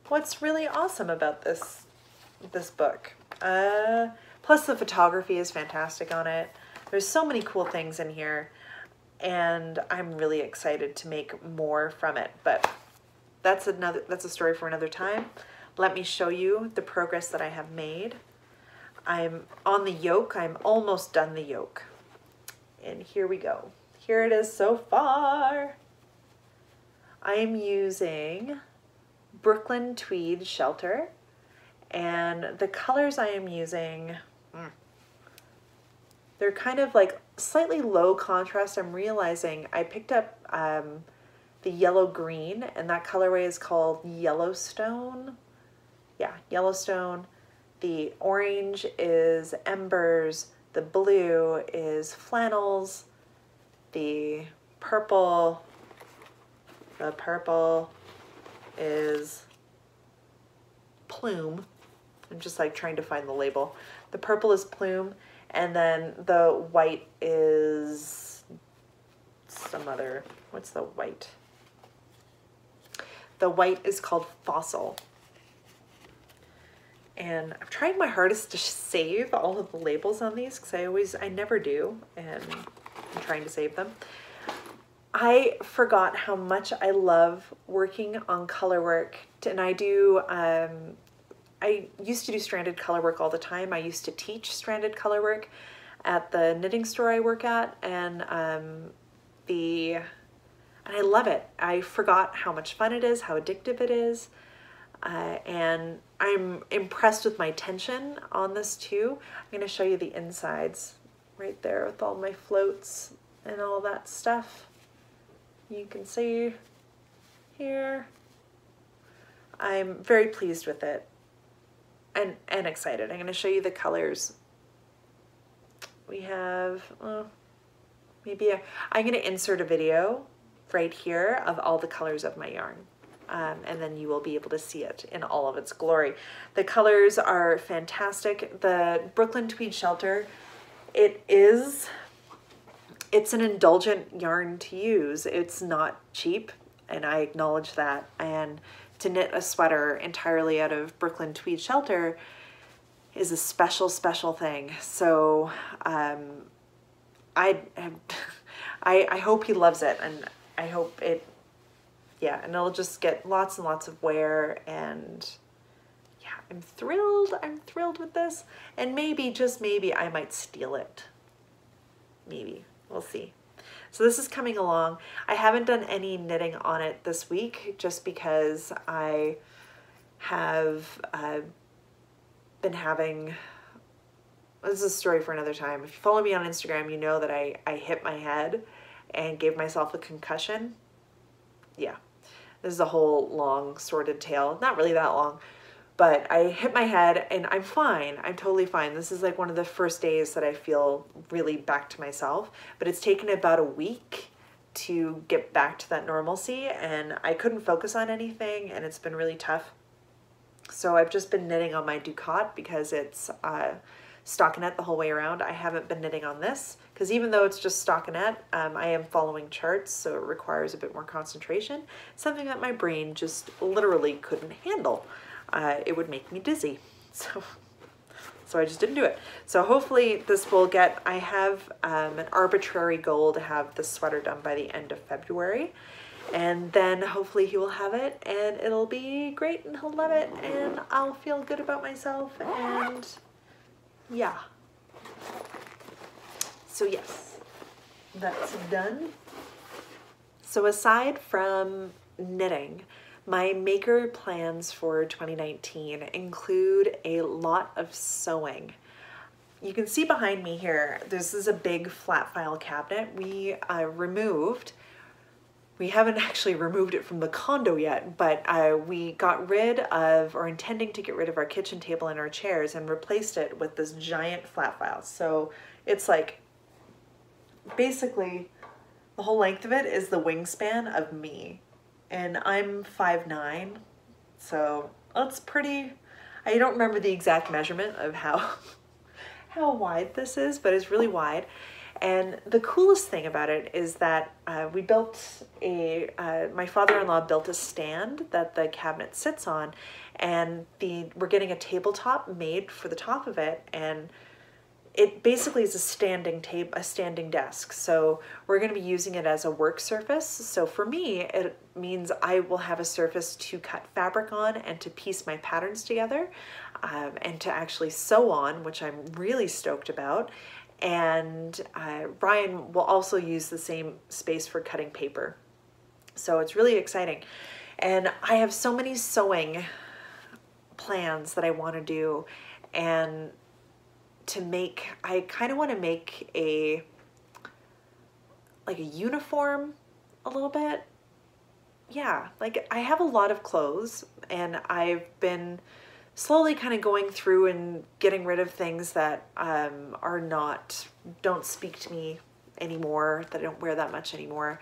what's really awesome about this book. Plus the photography is fantastic on it. There's so many cool things in here, and I'm really excited to make more from it. But that's a story for another time. Let me show you the progress that I have made. I'm on the yoke. I'm almost done the yoke. and here we go. Here it is so far. I am using Brooklyn Tweed Shelter, and the colors I am using, they're kind of like slightly low contrast. I'm realizing I picked up the yellow green, and that colorway is called Yellowstone. Yeah, Yellowstone. The orange is Embers. The blue is Flannels. The purple is Plume. I'm just like trying to find the label. The purple is Plume, and then the white is some other, what's the white? The white is called Fossil. And I'm trying my hardest to save all of the labels on these because I never do, and I'm trying to save them. I forgot how much I love working on color work, and I used to do stranded color work all the time. I used to teach stranded color work at the knitting store I work at, and I love it. I forgot how much fun it is, how addictive it is. And I'm impressed with my tension on this too. I'm going to show you the insides right there with all my floats and all that stuff. You can see here. I'm very pleased with it and excited. I'm going to show you the colors. We have, I'm going to insert a video right here of all the colors of my yarn. And then you will be able to see it in all of its glory. The colors are fantastic. The Brooklyn Tweed Shelter, it's an indulgent yarn to use. It's not cheap, and I acknowledge that. And to knit a sweater entirely out of Brooklyn Tweed Shelter is a special, special thing. So I hope he loves it, and I hope it, yeah, and it'll just get lots and lots of wear, and yeah, I'm thrilled with this, and maybe, just maybe, I might steal it. Maybe, we'll see. So this is coming along. I haven't done any knitting on it this week, just because I have been having, this is a story for another time. If you follow me on Instagram, you know that I hit my head and gave myself a concussion. Yeah. This is a whole long sordid tale. Not really that long, but I hit my head and I'm fine. I'm totally fine. This is like one of the first days that I feel really back to myself, but it's taken about a week to get back to that normalcy, and I couldn't focus on anything, and it's been really tough. So I've just been knitting on my Ducat because it's stockinette the whole way around. I haven't been knitting on this because even though it's just stockinette, I am following charts, so it requires a bit more concentration, something that my brain just literally couldn't handle. It would make me dizzy, so I just didn't do it. So hopefully this will get, I have an arbitrary goal to have the sweater done by the end of February, and then hopefully he will have it and it'll be great and he'll love it and I'll feel good about myself, and yeah. So yes, that's done. So aside from knitting, my maker plans for 2019 include a lot of sewing. You can see behind me here, this is a big flat file cabinet we haven't actually removed it from the condo yet, but we got rid of, or intending to get rid of, our kitchen table and our chairs and replaced it with this giant flat file. So it's like, basically, the whole length of it is the wingspan of me. And I'm 5'9", so it's pretty, I don't remember the exact measurement of how wide this is, but it's really wide. And the coolest thing about it is that we built my father-in-law built a stand that the cabinet sits on, and we're getting a tabletop made for the top of it, and it basically is a standing desk. So we're going to be using it as a work surface. So for me, it means I will have a surface to cut fabric on and to piece my patterns together, and to actually sew on, which I'm really stoked about. And Ryan will also use the same space for cutting paper. So it's really exciting. And I have so many sewing plans that I want to do, and I kind of want to make like a uniform a little bit. Yeah, like I have a lot of clothes, and I've been slowly kind of going through and getting rid of things that don't speak to me anymore, that I don't wear that much anymore.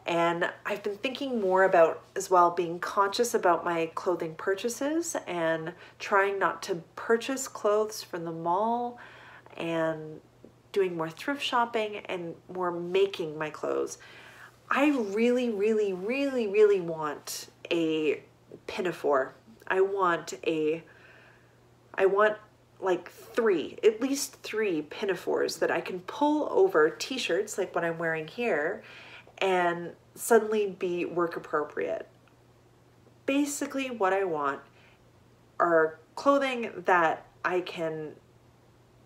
And I've been thinking more about as well being conscious about my clothing purchases and trying not to purchase clothes from the mall, and doing more thrift shopping and more making my clothes. I really, really, really, really want a pinafore. I want like at least three pinafores that I can pull over t-shirts like what I'm wearing here and suddenly be work appropriate. Basically what I want are clothing that I can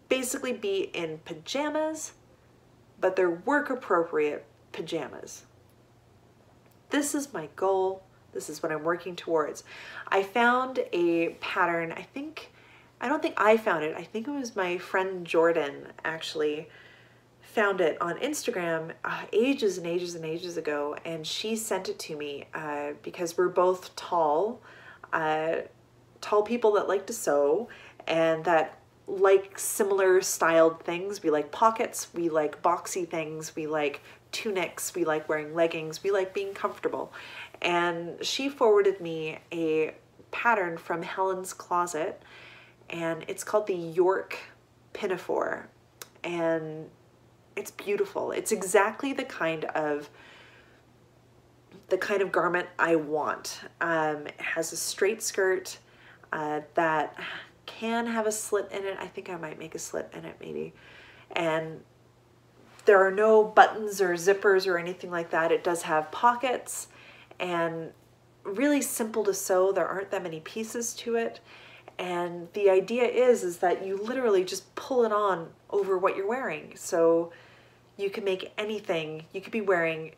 basically be in pajamas, but they're work appropriate pajamas. This is my goal. This is what I'm working towards. I found a pattern. I don't think I found it. I think it was my friend Jordan actually found it on Instagram ages and ages and ages ago, and she sent it to me because we're both tall people that like to sew and that like similar styled things. We like pockets, we like boxy things, we like tunics, we like wearing leggings, we like being comfortable. And she forwarded me a pattern from Helen's Closet, and it's called the York Pinafore, and it's beautiful. It's exactly the kind of garment I want. It has a straight skirt that can have a slit in it. I think I might make a slit in it maybe. And there are no buttons or zippers or anything like that. It does have pockets and really simple to sew. There aren't that many pieces to it. And the idea is that you literally just pull it on over what you're wearing. So you can make anything. You could be wearing,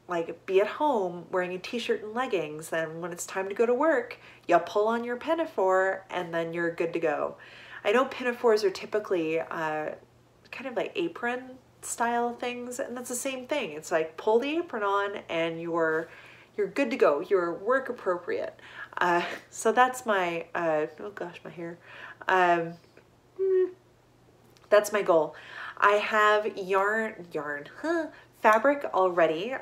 like, be at home wearing a t-shirt and leggings, and when it's time to go to work, you pull on your pinafore and then you're good to go. I know pinafores are typically kind of like apron style things, and that's the same thing. It's like pull the apron on and you're good to go. You're work appropriate. So that's my, oh gosh, my hair. That's my goal. I have fabric already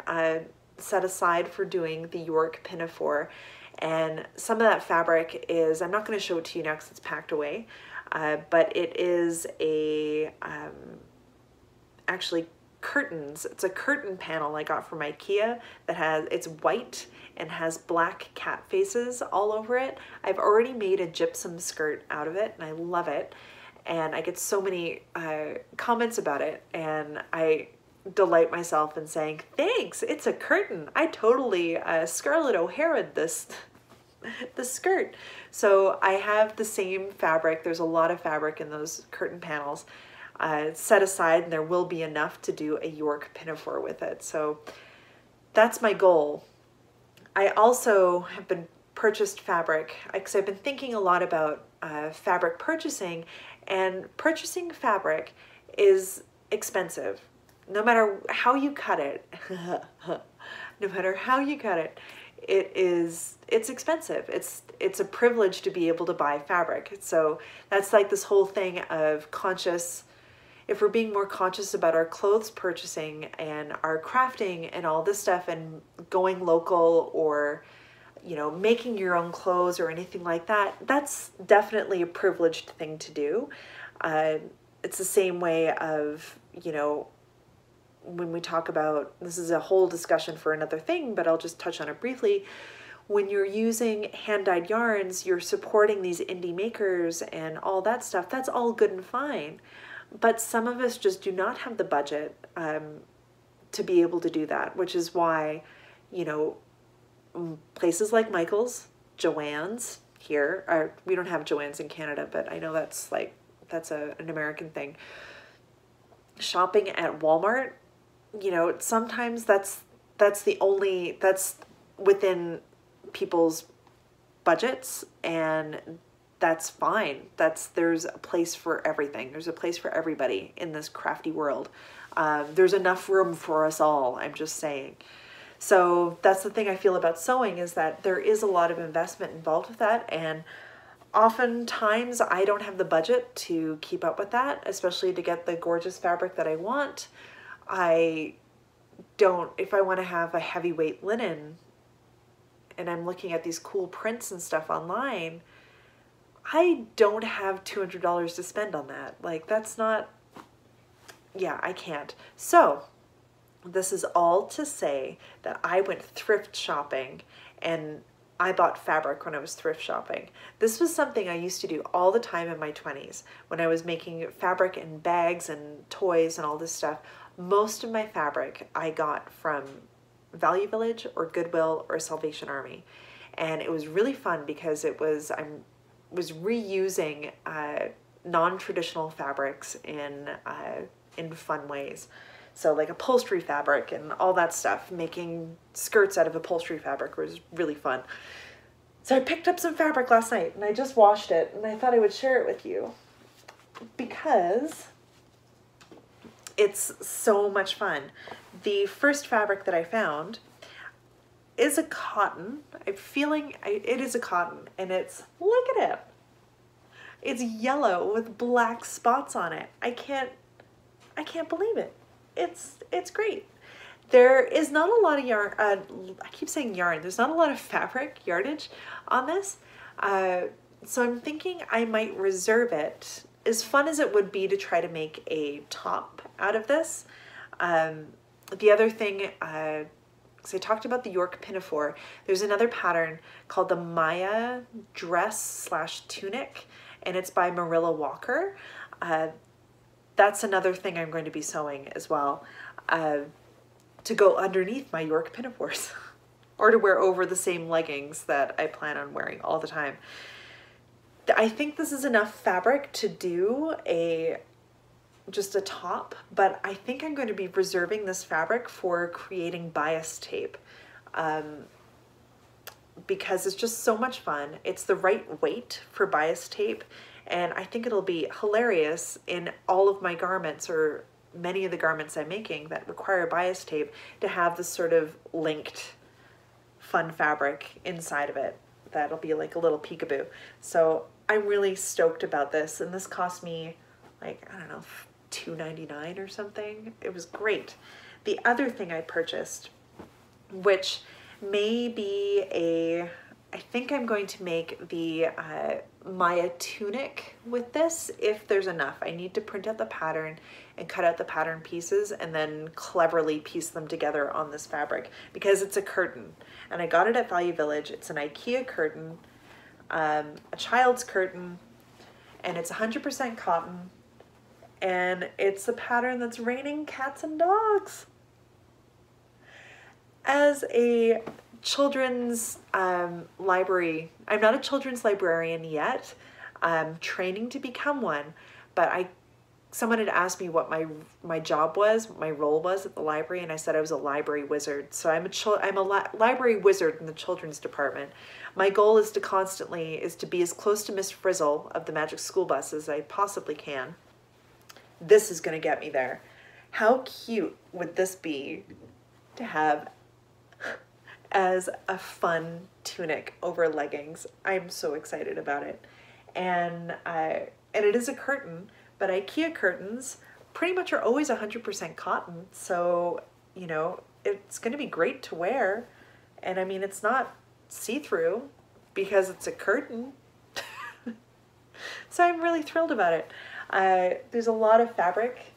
set aside for doing the York Pinafore, and some of that fabric is, I'm not going to show it to you now because it's packed away, but it is actually curtains. It's a curtain panel I got from IKEA that it's white and has black cat faces all over it. I've already made a gypsum skirt out of it and I love it. And I get so many comments about it, and I delight myself in saying, thanks, it's a curtain. I totally Scarlett O'Hara'd this skirt. So I have the same fabric. There's a lot of fabric in those curtain panels set aside, and there will be enough to do a York Pinafore with it. So that's my goal. I also have been purchased fabric because I've been thinking a lot about fabric purchasing, and purchasing fabric is expensive. No matter how you cut it, no matter how you cut it, it's expensive. It's a privilege to be able to buy fabric. So that's like this whole thing of if we're being more conscious about our clothes purchasing and our crafting and all this stuff, and going local, or making your own clothes or anything like that, that's definitely a privileged thing to do. It's the same way of, when we talk about, this is a whole discussion for another thing, but I'll just touch on it briefly. When you're using hand-dyed yarns, you're supporting these indie makers and all that stuff. That's all good and fine. But some of us just do not have the budget to be able to do that, which is why, places like Michael's, Joann's here, we don't have Joann's in Canada, but I know that's an American thing. shopping at Walmart, you know, sometimes that's within people's budgets, and that's fine. There's a place for everything. There's a place for everybody in this crafty world. There's enough room for us all, I'm just saying. So that's the thing I feel about sewing, is that there is a lot of investment involved with that, and oftentimes I don't have the budget to keep up with that, especially to get the gorgeous fabric that I want. If I want to have a heavyweight linen and I'm looking at these cool prints and stuff online, I don't have $200 to spend on that. Like, that's not, yeah, I can't. So this is all to say that I went thrift shopping, and I bought fabric when I was thrift shopping. This was something I used to do all the time in my 20s when I was making fabric and bags and toys and all this stuff. Most of my fabric I got from Value Village or Goodwill or Salvation Army. And it was really fun because I was reusing non-traditional fabrics in fun ways. So like upholstery fabric and all that stuff, making skirts out of upholstery fabric was really fun. So I picked up some fabric last night and I just washed it, and I thought I would share it with you because it's so much fun. The first fabric that I found is a cotton. It is a cotton, and look at it. It's yellow with black spots on it. I can't believe it. It's great. There is not a lot of yarn, I keep saying yarn, there's not a lot of fabric yardage on this. So I'm thinking I might reserve it. As fun as it would be to try to make a top out of this. The other thing, because I talked about the York Pinafore, there's another pattern called the Maya Dress / Tunic, and it's by Marilla Walker. That's another thing I'm going to be sewing as well, to go underneath my York Pinafores or to wear over the same leggings that I plan on wearing all the time. I think this is enough fabric to do just a top, but I think I'm going to be reserving this fabric for creating bias tape, because it's just so much fun. It's the right weight for bias tape, and I think it'll be hilarious in all of my garments, or many of the garments I'm making that require bias tape, to have this sort of linked fun fabric inside of it. That'll be like a little peekaboo. So I'm really stoked about this, and this cost me like, I don't know, $2.99 or something. It was great. The other thing I purchased, which may be I think I'm going to make the Maya tunic with this if there's enough. I need to print out the pattern and cut out the pattern pieces and then cleverly piece them together on this fabric, because it's a curtain, and I got it at Value Village. It's an IKEA curtain, a child's curtain, and it's 100% cotton, and it's a pattern that's raining cats and dogs. As a children's library, I'm not a children's librarian yet. I'm training to become one, but someone had asked me what my job was, what my role was at the library, and I said I was a library wizard. So I'm a library wizard in the children's department. My goal is to be as close to Miss Frizzle of the Magic School Bus as I possibly can. This is going to get me there. How cute would this be to have as a fun tunic over leggings? I'm so excited about it. And it is a curtain, but IKEA curtains pretty much are always 100% cotton. So, you know, it's going to be great to wear. And I mean, it's not see-through because it's a curtain. So I'm really thrilled about it. There's a lot of fabric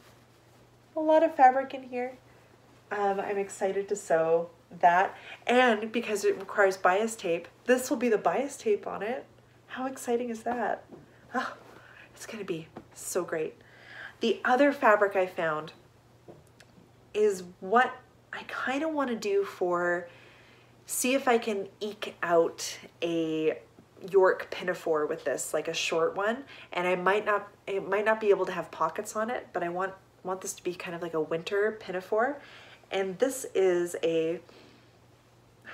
in here. I'm excited to sew that, and because it requires bias tape, this will be the bias tape on it. How exciting is that? Oh, it's gonna be so great. The other fabric I found is what I kind of want to do see if I can eke out a York Pinafore with this, like a short one, and it might not be able to have pockets on it, but I want want this to be kind of like a winter pinafore. And this is a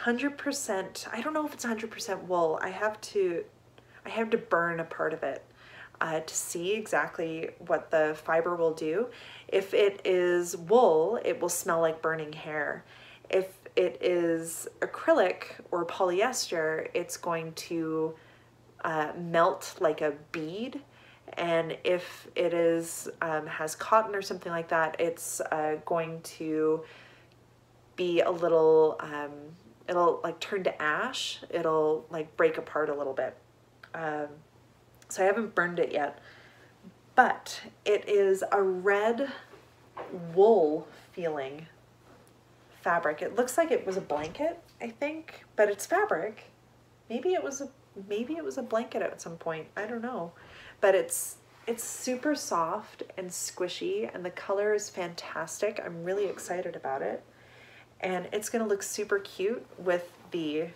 100%, I don't know if it's 100% wool. I have to burn a part of it to see exactly what the fiber will do. If it is wool, it will smell like burning hair. If it is acrylic or polyester, it's going to melt like a bead. And if it is has cotton or something like that, it's going to be a little, it'll like turn to ash. It'll like break apart a little bit. So I haven't burned it yet, but it is a red wool feeling fabric. It looks like it was a blanket, I think, but it's fabric. Maybe it was a blanket at some point. I don't know, but it's super soft and squishy, and the color is fantastic. I'm really excited about it, and it's gonna look super cute with the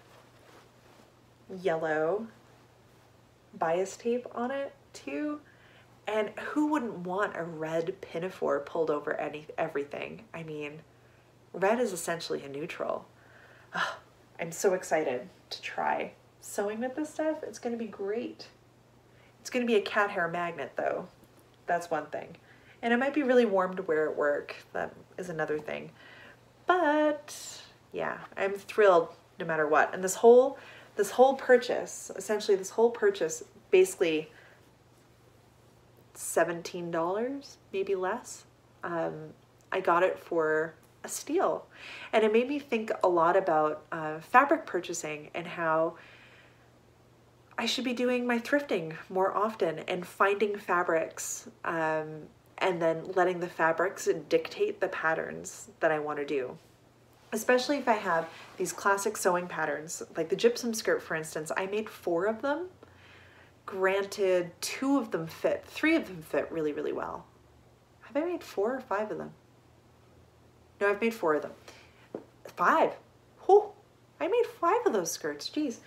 yellow bias tape on it too. And who wouldn't want a red pinafore pulled over everything? I mean, red is essentially a neutral. Oh, I'm so excited to try sewing with this stuff. It's going to be great. It's going to be a cat hair magnet though. That's one thing. And it might be really warm to wear at work. That is another thing. But yeah, I'm thrilled no matter what. And this whole purchase, essentially this whole purchase, basically $17, maybe less. I got it for a steal. And it made me think a lot about fabric purchasing and how I should be doing my thrifting more often and finding fabrics and then letting the fabrics dictate the patterns that I want to do. Especially if I have these classic sewing patterns, like the gypsum skirt, for instance. I made 4 of them. Granted, 2 of them fit, 3 of them fit really, really well. Have I made 4 or 5 of them? No, I've made 4 of them. 5. Whew, I made 5 of those skirts, geez.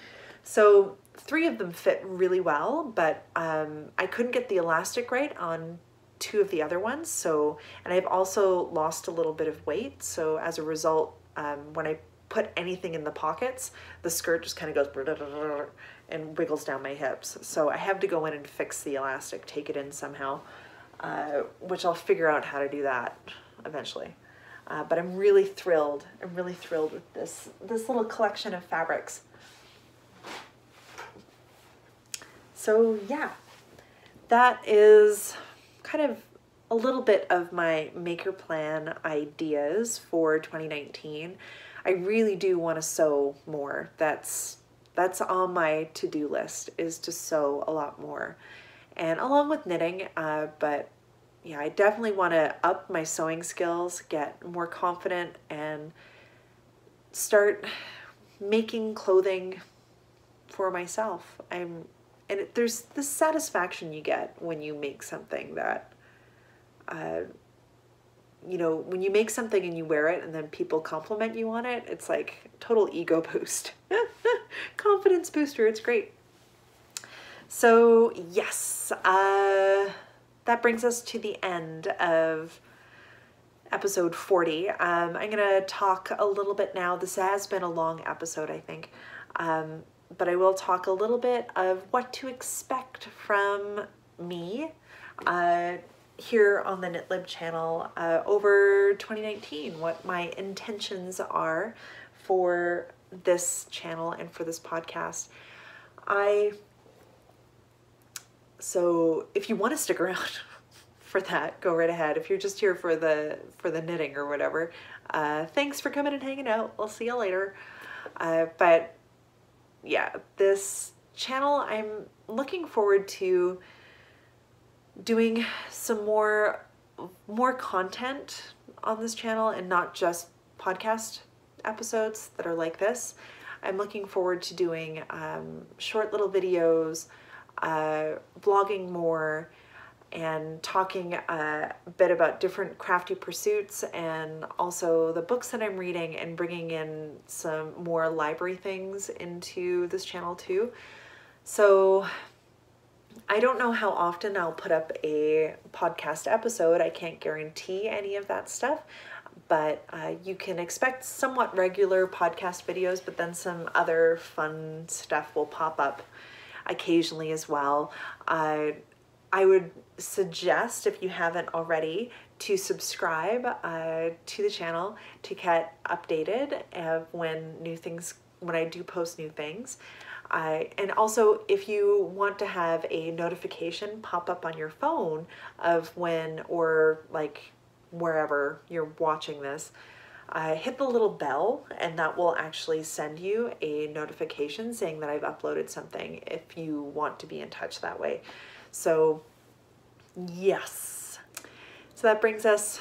So 3 of them fit really well, but I couldn't get the elastic right on 2 of the other ones. So, and I've also lost a little bit of weight. So as a result, when I put anything in the pockets, the skirt just kind of goes and wiggles down my hips. So I have to go in and fix the elastic, take it in somehow, which I'll figure out how to do that eventually. But I'm really thrilled. I'm really thrilled with this little collection of fabrics. So yeah, that is kind of a little bit of my maker plan ideas for 2019. I really do want to sew more. That's on my to-do list, is to sew a lot more, and along with knitting. But yeah, I definitely want to up my sewing skills, get more confident, and start making clothing for myself. There's this satisfaction you get when you make something that, you know, when you make something and you wear it and then people compliment you on it, it's like total ego boost. Confidence booster, it's great. So yes, that brings us to the end of episode 40. I'm gonna talk a little bit now. This has been a long episode, I think. But I will talk a little bit of what to expect from me here on the KNITLIB channel over 2019, what my intentions are for this channel and for this podcast. So if you want to stick around for that, go right ahead. If you're just here for the knitting or whatever, thanks for coming and hanging out. I'll see you later. But yeah, this channel, I'm looking forward to doing some more content on this channel and not just podcast episodes that are like this. I'm looking forward to doing short little videos, vlogging more, and talking a bit about different crafty pursuits and also the books that I'm reading, and bringing in some more library things into this channel too. So I don't know how often I'll put up a podcast episode. I can't guarantee any of that stuff, but you can expect somewhat regular podcast videos, but then some other fun stuff will pop up occasionally as well. I would suggest, if you haven't already, to subscribe to the channel to get updated when I do post new things. And also, if you want to have a notification pop up on your phone of when, or like wherever you're watching this, hit the little bell, and that will actually send you a notification saying that I've uploaded something if you want to be in touch that way. So yes. So that brings us,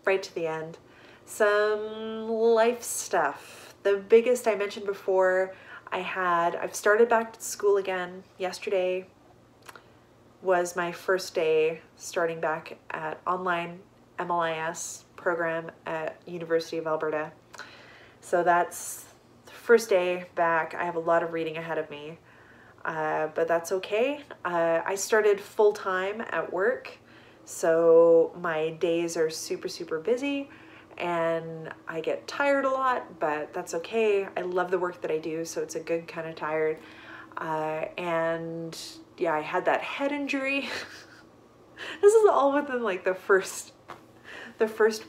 right to the end. Some life stuff. The biggest, I mentioned before, I've started back to school again. Yesterday was my first day starting back at online MLIS program at University of Alberta. So that's the first day back. I have a lot of reading ahead of me, but that's okay. I started full-time at work, so my days are super, super busy, and I get tired a lot, but that's okay. I love the work that I do, so it's a good kind of tired. And yeah, I had that head injury. This is all within like the first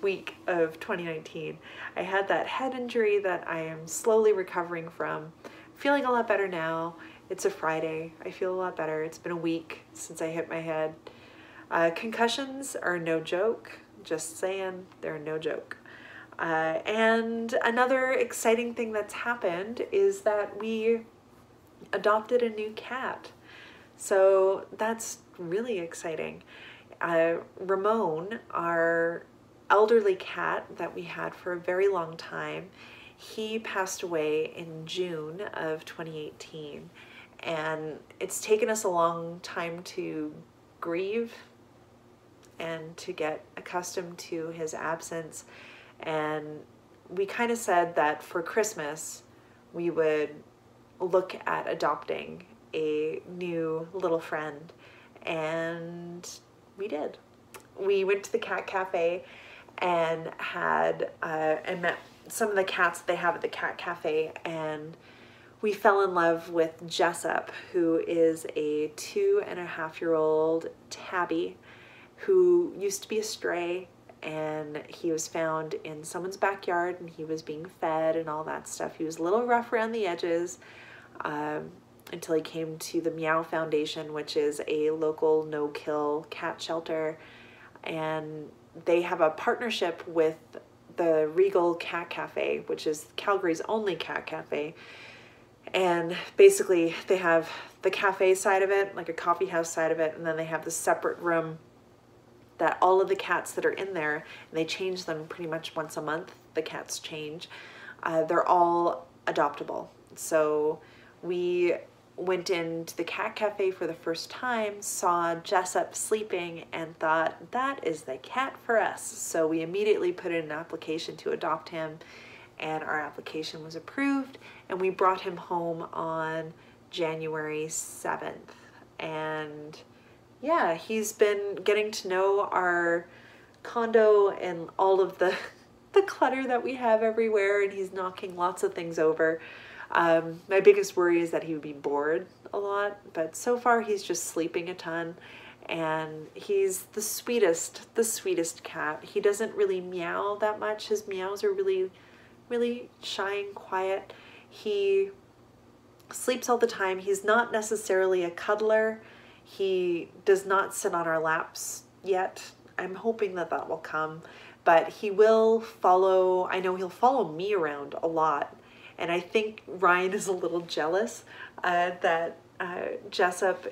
week of 2019. I had that head injury that I am slowly recovering from. Feeling a lot better now. It's a Friday. I feel a lot better. It's been a week since I hit my head. Concussions are no joke. Just saying, they're no joke. And another exciting thing that's happened is that we adopted a new cat. So that's really exciting. Ramon, our elderly cat that we had for a very long time, he passed away in June of 2018. And it's taken us a long time to grieve and to get accustomed to his absence. And we kind of said that for Christmas, we would look at adopting a new little friend. And we did. We went to the cat cafe and and met some of the cats that they have at the cat cafe, and we fell in love with Jessup, who is a 2.5-year-old tabby who used to be a stray, and he was found in someone's backyard, and he was being fed and all that stuff. He was a little rough around the edges until he came to the Meow Foundation, which is a local no-kill cat shelter, and they have a partnership with the Regal Cat Cafe, which is Calgary's only cat cafe. And basically they have the cafe side of it, like a coffee house side of it, and then they have the separate room that all of the cats that are in there, and they change them pretty much once a month, the cats change, they're all adoptable. So we went into the cat cafe for the first time, saw Jessup sleeping, and thought, that is the cat for us. So we immediately put in an application to adopt him, and our application was approved, and we brought him home on January 7th. And yeah, he's been getting to know our condo and all of the clutter that we have everywhere, and he's knocking lots of things over. My biggest worry is that he would be bored a lot, but so far he's just sleeping a ton, and he's the sweetest cat. He doesn't really meow that much. His meows are really, really shy and quiet. He sleeps all the time. He's not necessarily a cuddler. He does not sit on our laps yet. I'm hoping that that will come, but he will follow, I know he'll follow me around a lot. And I think Ryan is a little jealous that Jessup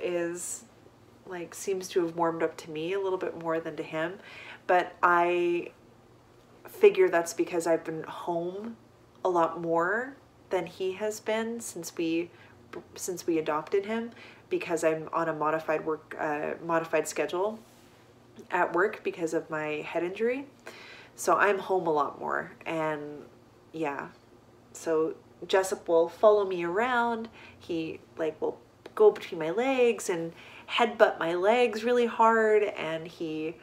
seems to have warmed up to me a little bit more than to him. But I figure that's because I've been home a lot more than he has been since we adopted him, because I'm on a modified schedule at work because of my head injury. So I'm home a lot more, and yeah. So Jessup will follow me around. He will go between my legs and headbutt my legs really hard, and he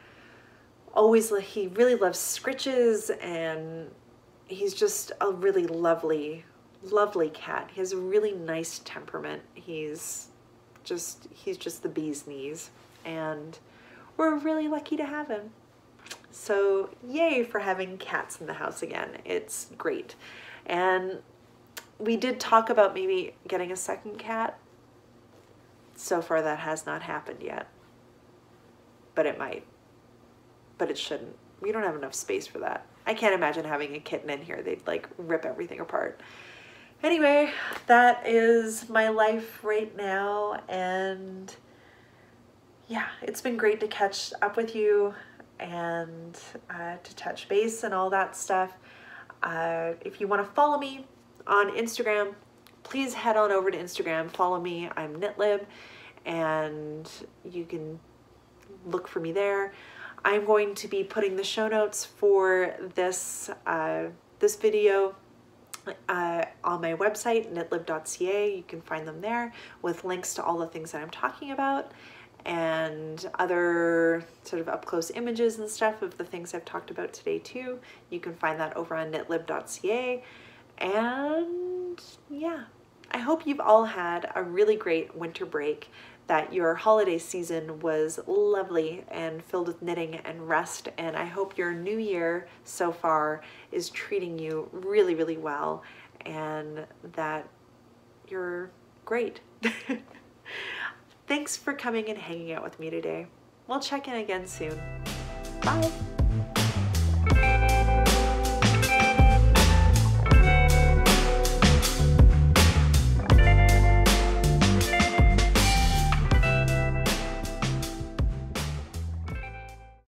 really loves scritches, and he's just a really lovely cat. He has a really nice temperament. He's just the bee's knees, and we're really lucky to have him. So yay for having cats in the house again. It's great. And we did talk about maybe getting a second cat. So far that has not happened yet, but it might, but it shouldn't. We don't have enough space for that. I can't imagine having a kitten in here. They'd like rip everything apart. Anyway, that is my life right now, and yeah, it's been great to catch up with you and to touch base and all that stuff. If you want to follow me on Instagram, please head on over to Instagram, follow me. I'm KNITLIB, and you can look for me there. I'm going to be putting the show notes for this this video on my website, knitlib.ca. You can find them there with links to all the things that I'm talking about and other sort of up-close images and stuff of the things I've talked about today too. You can find that over on knitlib.ca. And yeah, I hope you've all had a really great winter break, that your holiday season was lovely and filled with knitting and rest, and I hope your new year so far is treating you really, really well, and that you're great. Thanks for coming and hanging out with me today. We'll check in again soon. Bye.